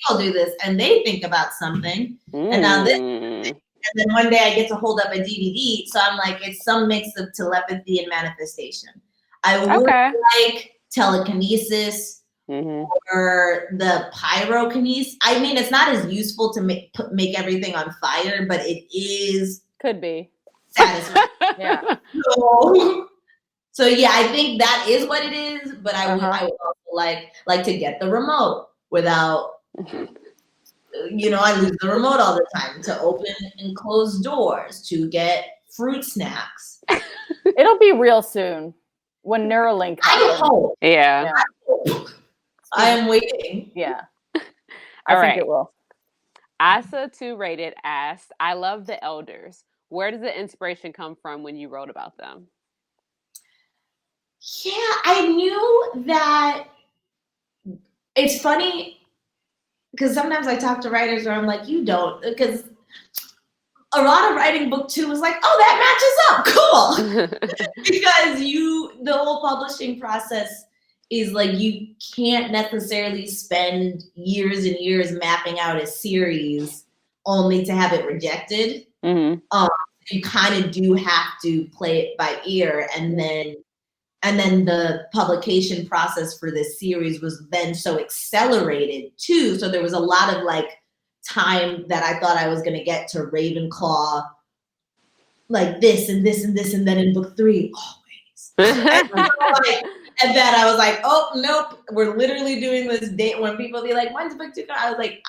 you'll do this and they think about something. And now this, and then one day I get to hold up a DVD. So I'm like, it's some mix of telepathy and manifestation. I would like telekinesis or the pyrokinesis. I mean, it's not as useful to make everything on fire, but it is could be satisfying. So yeah, I think that is what it is. But I would also like to get the remote without I lose the remote all the time, to open and close doors, to get fruit snacks. It'll be real soon when Neuralink happens. I hope. Yeah. I am waiting. Yeah. I think it will. Asa2 Rated asks, I love the elders. Where does the inspiration come from when you wrote about them? Yeah, I knew that. It's funny because sometimes I talk to writers where I'm like, you don't, because a lot of writing book 2 was like, oh, that matches up. Cool. Because the whole publishing process is like, you can't necessarily spend years and years mapping out a series only to have it rejected. You kind of do have to play it by ear, and then the publication process for this series was then so accelerated too. So there was a lot of like time that I thought I was going to get to Ravenclaw, like this and this and this, and then in book 3, always. And then I was like, oh, nope, we're literally doing this date. When people be like, when's book 2? I was like,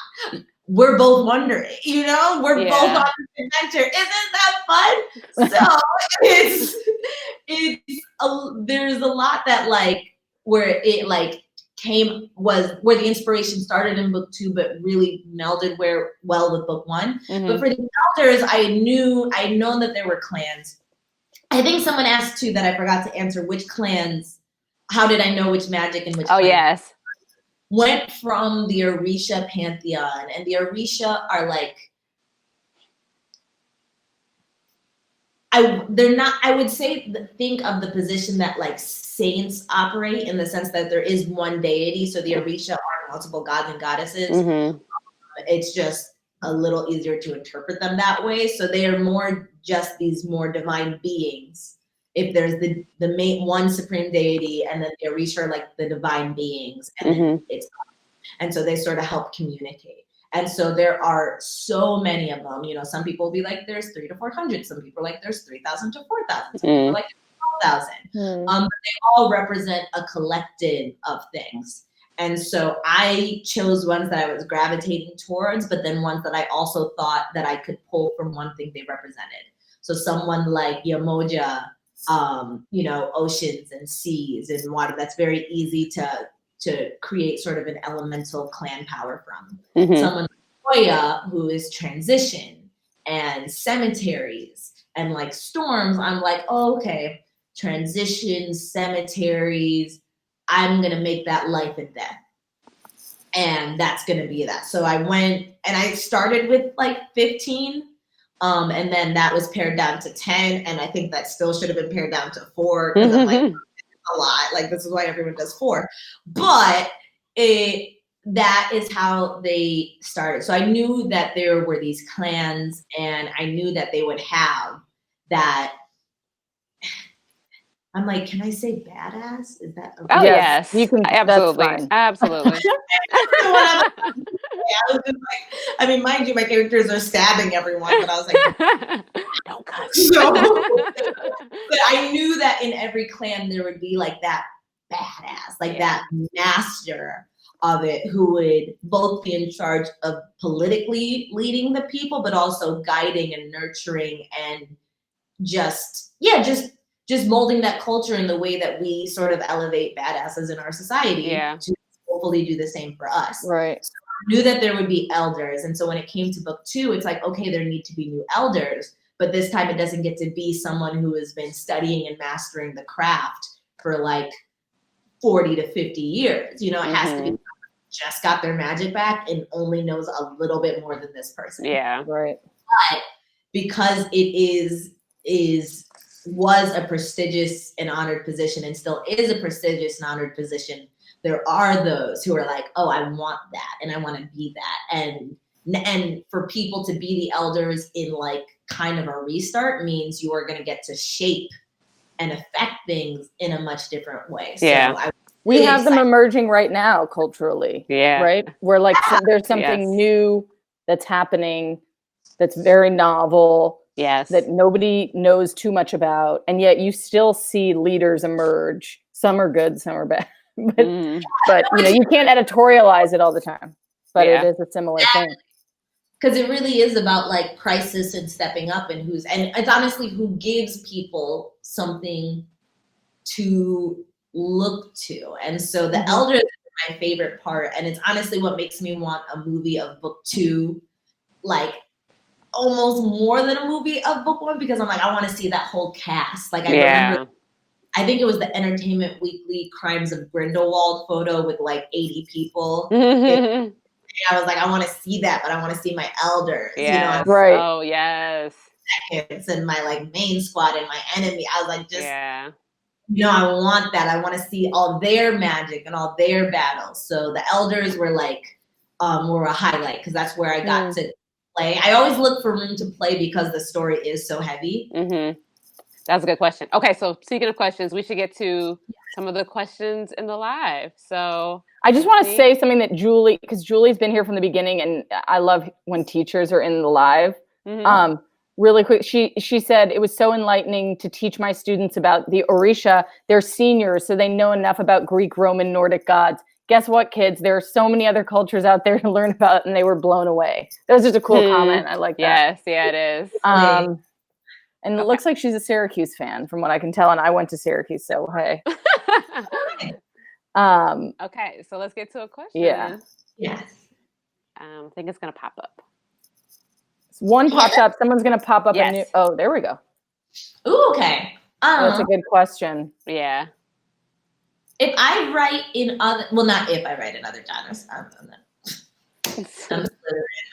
we're both wondering, we're both on this adventure. Isn't that fun? So there's a lot that like, where it like was where the inspiration started in book 2, but really melded well with book 1. But for the elders, I'd known that there were clans. I think someone asked too that I forgot to answer, which clans. How did I know which magic and which? Oh, yes. Went from the Orisha pantheon, and the Orisha are like, I would say, think of the position that like saints operate, in the sense that there is one deity. So the Orisha are multiple gods and goddesses. It's just a little easier to interpret them that way. So they are more just these more divine beings. If there's the main one supreme deity, and then the Orisha are like the divine beings, and and so they sort of help communicate. And so there are so many of them. Some people will be like, there's 300 to 400. Some people are like, there's 3,000 to 4,000. Some people are like 12,000. But they all represent a collective of things. And so I chose ones that I was gravitating towards, but then ones that I also thought that I could pull from one thing they represented. So someone like Yamoja, oceans and seas and water, that's very easy to create sort of an elemental clan power from. Someone like Koya, who is transition and cemeteries and like storms, I'm like, oh, okay, transitions, cemeteries, I'm going to make that life and death. And that's going to be that. So I went and I started with like 15. And then that was pared down to 10. And I think that still should have been pared down to 4. Because I'm like, a lot. Like, this is why everyone does 4. But that is how they started. So I knew that there were these clans, and I knew that they would have that. I'm like, can I say badass? Is that okay? Oh, yes. You can. Absolutely. Absolutely. I was just like, mind you, my characters are stabbing everyone, but I was like, don't cut. But I knew that in every clan there would be like that badass, like that master of it, who would both be in charge of politically leading the people, but also guiding and nurturing and just molding that culture in the way that we sort of elevate badasses in our society to hopefully do the same for us. Right. So I knew that there would be elders. And so when it came to book 2, it's like, okay, there need to be new elders, but this time it doesn't get to be someone who has been studying and mastering the craft for like 40 to 50 years. It has to be someone who just got their magic back and only knows a little bit more than this person. Yeah. Right. But because it was a prestigious and honored position, and still is a prestigious and honored position, there are those who are like, oh, I want that and I want to be that. And for people to be the elders in like kind of a restart means you are going to get to shape and affect things in a much different way. Yeah. So we have them emerging right now culturally. Yeah. Right? Where like there's something new that's happening that's very novel. Yes. That nobody knows too much about. And yet you still see leaders emerge. Some are good, some are bad. But you can't editorialize it all the time. But it is a similar thing. because it really is about like crisis and stepping up, and it's honestly who gives people something to look to. And so the elders are my favorite part, and it's honestly what makes me want a movie of book 2, like almost more than a movie of book 1, because I'm like, I want to see that whole cast. Like I remember, I think it was the Entertainment Weekly Crimes of Grindelwald photo with like 80 people. And I was like, I want to see that, but I want to see my elders. Yes. You know, right. Oh yes. And my like main squad and my enemy. I was like, just you know, I want that. I want to see all their magic and all their battles. So the elders were like were a highlight, because that's where I got to play. I always look for room to play because the story is so heavy. That's a good question. Okay, so speaking of questions, we should get to some of the questions in the live. So I just want to say something that Julie, because Julie's been here from the beginning, and I love when teachers are in the live. Really quick, she said, it was so enlightening to teach my students about the Orisha. They're seniors, so they know enough about Greek, Roman, Nordic gods. Guess what, kids? There are so many other cultures out there to learn about, and they were blown away. That was just a cool comment. I like that. Yes, yeah, it is. And it looks like she's a Syracuse fan, from what I can tell, and I went to Syracuse, so hey. Okay, so let's get to a question. Yes. I think it's gonna pop up. One popped up. Someone's gonna pop up a new. Oh, there we go. Ooh, okay. That's a good question. Yeah. If I write in other, well, not if I write in other genres.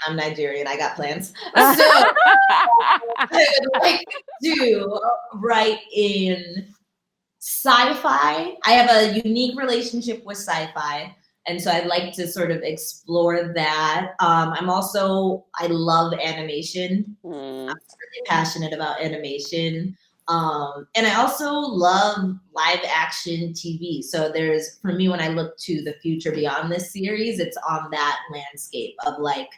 I'm Nigerian. I got plans. So I would like to write in sci-fi. I have a unique relationship with sci-fi, and so I'd like to sort of explore that. I love animation. I'm really passionate about animation. And I also love live action TV. So for me, when I look to the future beyond this series, it's on that landscape of like,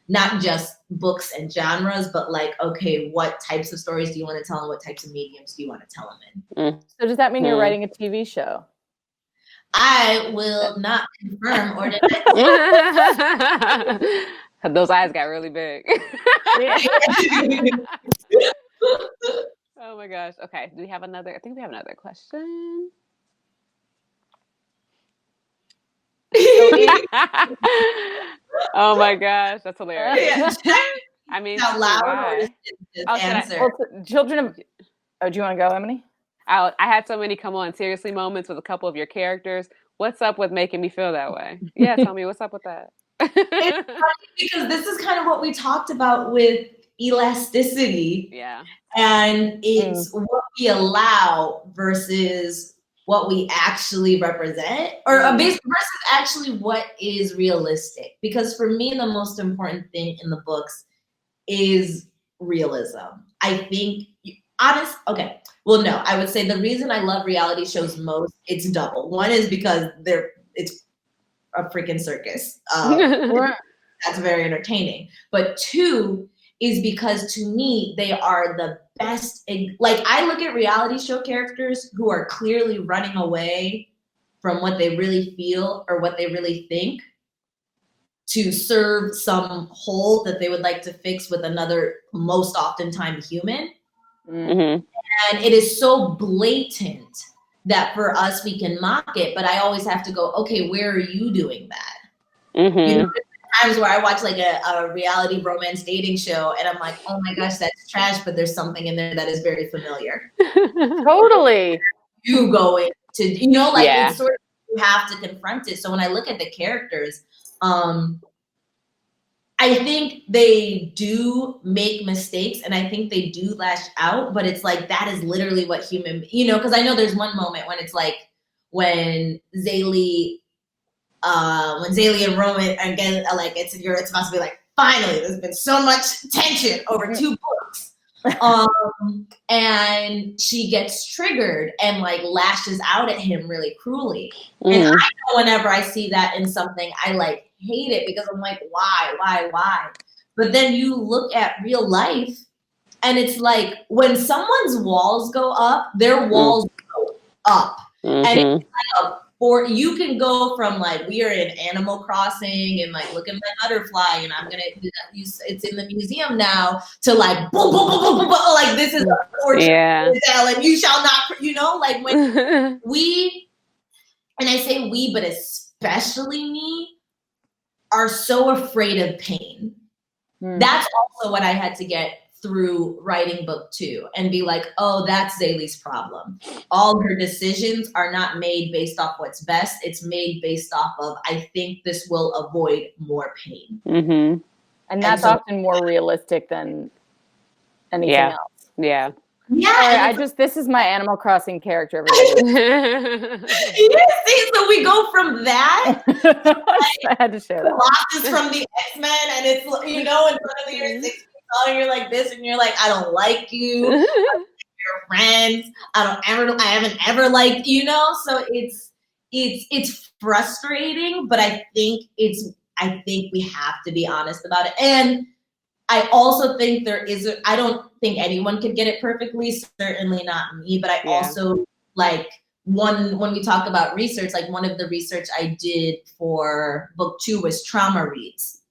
not just books and genres, but like, okay, what types of stories do you want to tell, and what types of mediums do you want to tell them in? So does that mean you're writing a TV show? I will not confirm or deny. Those eyes got really big. Oh my gosh. Okay. Do we have another? I think we have another question. Oh my gosh. That's hilarious. I mean, out loud. Children of. Oh, do you want to go, Emily? I had so many come on seriously moments with a couple of your characters. What's up with making me feel that way? Yeah, tell me what's up with that. It's funny because this is kind of what we talked about with elasticity. Yeah. And it's what we allow versus what we actually represent, or versus actually what is realistic. Because for me, the most important thing in the books is realism. I think I would say the reason I love reality shows most, it's double. One is because it's a freaking circus. That's very entertaining. But 2 is because to me, they are the best. Like, I look at reality show characters who are clearly running away from what they really feel or what they really think to serve some hole that they would like to fix with another, most oftentimes human. And it is so blatant that for us, we can mock it, but I always have to go, okay, where are you doing that? You know, times where I watch like a reality romance dating show and I'm like, oh my gosh, that's trash, but there's something in there that is very familiar. Totally. You going to, it's sort of, you have to confront it. So when I look at the characters, I think they do make mistakes and I think they do lash out, but it's like, that is literally what because I know there's one moment when it's like, when Zaylee and Roman again, like it's supposed to be like, finally, there's been so much tension over 2 books. And she gets triggered and like lashes out at him really cruelly. And I know whenever I see that in something, I like hate it because I'm like, why? But then you look at real life and it's like, when someone's walls go up, their walls go up. And it's like you can go from like, we are in Animal Crossing and like, look at my butterfly and I'm gonna it's in the museum now, to like boom, boom, boom, boom, boom, boom, like this is a portrait and you shall not, like when we, and I say we, but especially me, are so afraid of pain. That's also what I had to get through writing book 2 and be like, oh, that's Zaylee's problem. All her decisions are not made based off what's best. It's made based off of, I think this will avoid more pain. And that's often more realistic than anything else. Yeah. This is my Animal Crossing character, everybody. So we go from that. I had to share that. Colossus from the X-Men, and it's, in front of your 6 feet tall, and you're like this, and you're like, I don't like you. I don't like your friends. I haven't ever liked, So it's frustrating, but I think we have to be honest about it. And I also think I don't think anyone could get it perfectly, certainly not me, but I also when we talk about research, like one of the research I did for book 2 was trauma reads.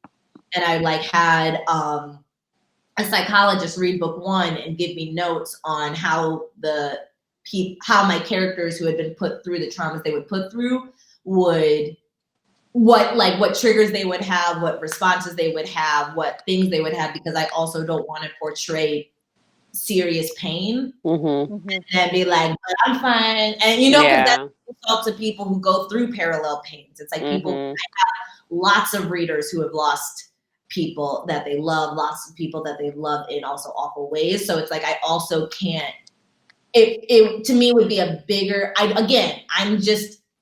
And I had a psychologist read book 1 and give me notes on how my characters who had been put through the traumas they would put through what triggers they would have, what responses they would have, what things they would have, because I also don't want to portray serious pain and then be like, but I'm fine. And because that's talk to people who go through parallel pains. It's like people, I have lots of readers who have lost people that they love, lots of people that they've loved in also awful ways. So it's like, I also can't, it to me would be a bigger,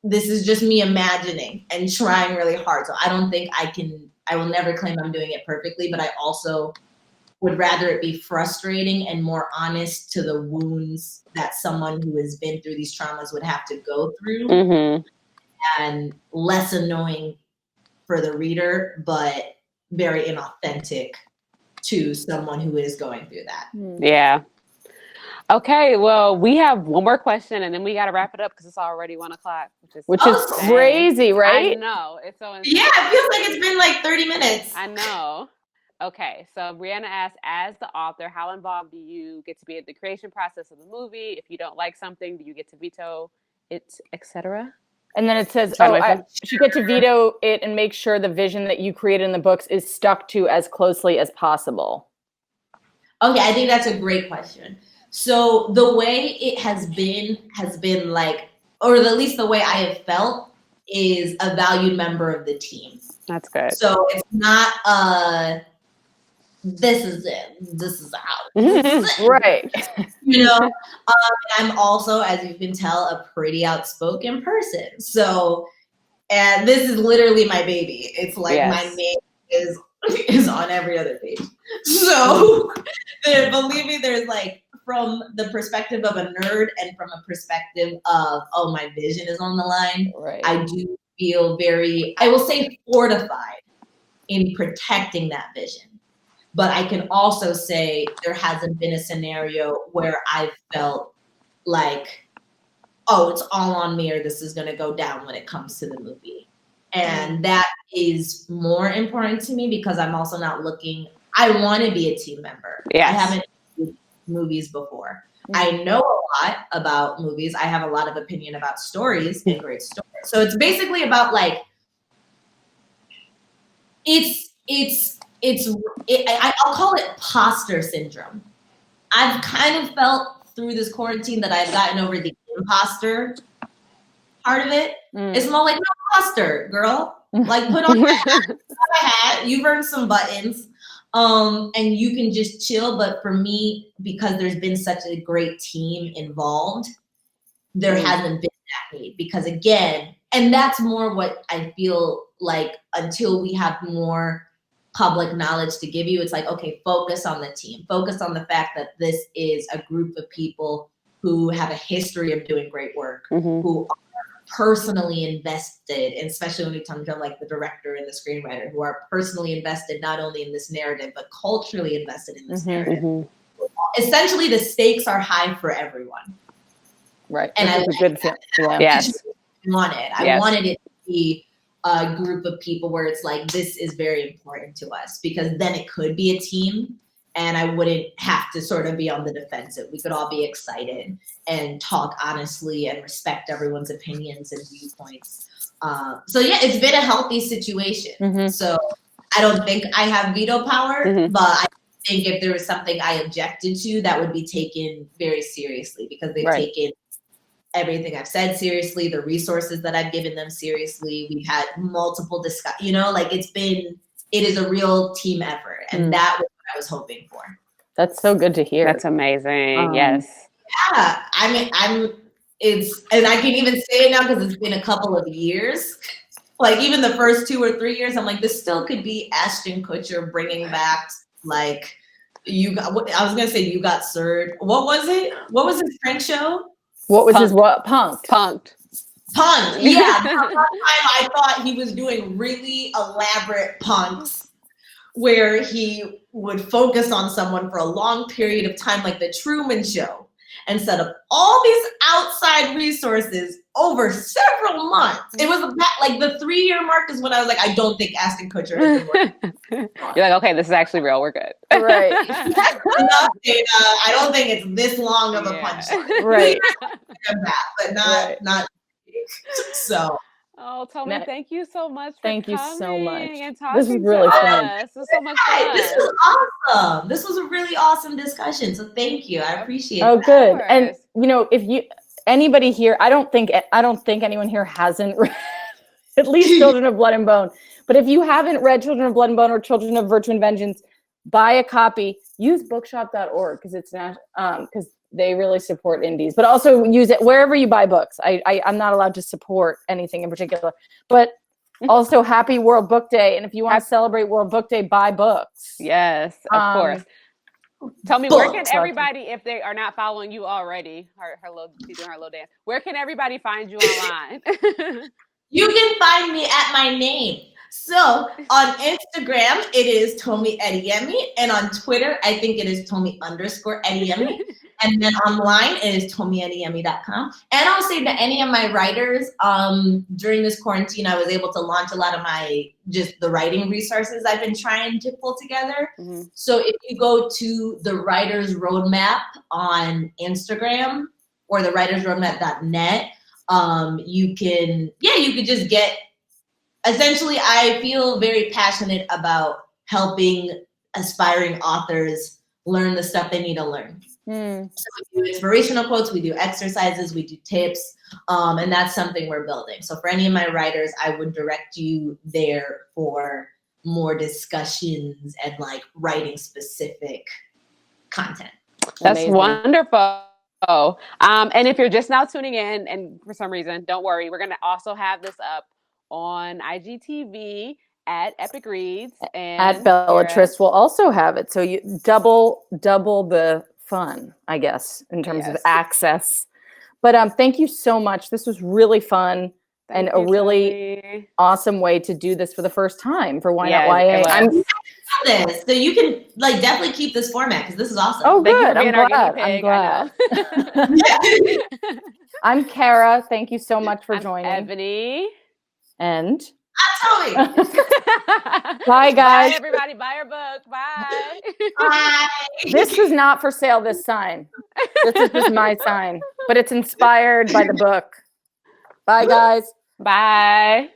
this is just me imagining and trying really hard. So I don't think I will never claim I'm doing it perfectly, but I also would rather it be frustrating and more honest to the wounds that someone who has been through these traumas would have to go through, and less annoying for the reader, but very inauthentic to someone who is going through that. Yeah. Okay, well, we have one more question, and then we got to wrap it up because it's already 1 o'clock, which is crazy, right? I know, it's so insane. Yeah, it feels like it's been like 30 minutes. I know. Okay, so Brianna asked, as the author, how involved do you get to be in the creation process of the movie? If you don't like something, do you get to veto it, etc.? And then it says, you get to veto it and make sure the vision that you created in the books is stuck to as closely as possible. Okay, I think that's a great question. So the way it has been like, or at least the way I have felt, is a valued member of the team. That's good. So it's not this is it. This is how. Right. I'm also, as you can tell, a pretty outspoken person. So, and this is literally my baby. It's like my name is on every other page. So, believe me, there's like, from the perspective of a nerd and from a perspective of, oh, my vision is on the line. Right. I do feel very, I will say, fortified in protecting that vision. But I can also say there hasn't been a scenario where I've felt like, oh, it's all on me or this is going to go down when it comes to the movie. And that is more important to me because I'm also not looking, I want to be a team member. Yes. I haven't seen movies before. I know a lot about movies. I have a lot of opinion about stories and great stories. So it's basically about like, I'll call it imposter syndrome. I've kind of felt through this quarantine that I've gotten over the imposter part of it. It's more like, no, imposter, girl. Like, put on a hat. You've earned some buttons. And you can just chill. But for me, because there's been such a great team involved, there hasn't been that need. Because again, and that's more what I feel like until we have more public knowledge to give you, it's like, okay, focus on the team. Focus on the fact that this is a group of people who have a history of doing great work, who are personally invested, and especially when we talk about like the director and the screenwriter, who are personally invested not only in this narrative, but culturally invested in this narrative. Essentially, the stakes are high for everyone. Right. And that's a good thing. Yes. wanted. I wanted it to be a group of people where it's like, this is very important to us, because then it could be a team and I wouldn't have to sort of be on the defensive. We could all be excited and talk honestly and respect everyone's opinions and viewpoints. So yeah, it's been a healthy situation. So I don't think I have veto power, but I think if there was something I objected to, that would be taken very seriously, because they've taken everything I've said seriously, the resources that I've given them seriously. We've had multiple discussions, like it is a real team effort. And that was what I was hoping for. That's so good to hear. That's amazing. Yes. Yeah. I mean, and I can even say it now because it's been a couple of years. Like even the first 2 or 3 years, I'm like, this still could be Ashton Kutcher bringing back like You Got Served. What was it? What was his prank show? What was his what? Punked. Yeah. The first time I thought he was doing really elaborate punks where he would focus on someone for a long period of time, like the Truman Show, and set up all these outside resources over several months. It was like the 3-year mark is when I was like, I don't think Ashton Kutcher is working. You're like, okay, this is actually real. We're good. Right. Enough data. I don't think it's this long of a punchline. Right. But not. So. Oh, Tomi, thank you so much for coming so much. And this was really fun. This was so much fun. This was awesome. This was a really awesome discussion. So thank you. I appreciate it. Oh, good. And if anybody here, I don't think anyone here hasn't read at least Children of Blood and Bone. But if you haven't read Children of Blood and Bone or Children of Virtue and Vengeance, buy a copy. Use bookshop.org because it's not because they really support indies, but also use it wherever you buy books. I'm not allowed to support anything in particular, but also happy World Book Day. And if you want to celebrate World Book Day, buy books. Yes, of course. Tell me, where can everybody, if they are not following you already, she's doing her little dance, where can everybody find you online? You can find me at my name. So on Instagram, it is Tomi Adeyemi. And on Twitter, I think it is Tomi_Adeyemi. And then online, it is tomiadeyemi.com. And I'll say to any of my writers, during this quarantine, I was able to launch a lot of the writing resources I've been trying to pull together. So if you go to the Writer's Roadmap on Instagram or the writersroadmap.net, you could just get, essentially, I feel very passionate about helping aspiring authors learn the stuff they need to learn. So we do inspirational quotes, we do exercises, we do tips, and that's something we're building. So for any of my writers, I would direct you there for more discussions and like writing specific content. That's wonderful. And if you're just now tuning in and for some reason, don't worry, we're going to also have this up on IGTV at Epic Reads and at Belletrist. We'll also have it. So you double the fun, I guess, in terms of access. But thank you so much. This was really fun and a really awesome way to do this for the first time for Why Not YA. I'm this, so you can definitely keep this format because this is awesome. Oh, good. I'm glad. I'm Kara. Thank you so much for joining. Ebony. And Tomi. Bye, guys. Bye, everybody. Buy our book. Bye. Bye. This was not for sale, this sign. This is just my sign. But it's inspired by the book. Bye, guys. Bye.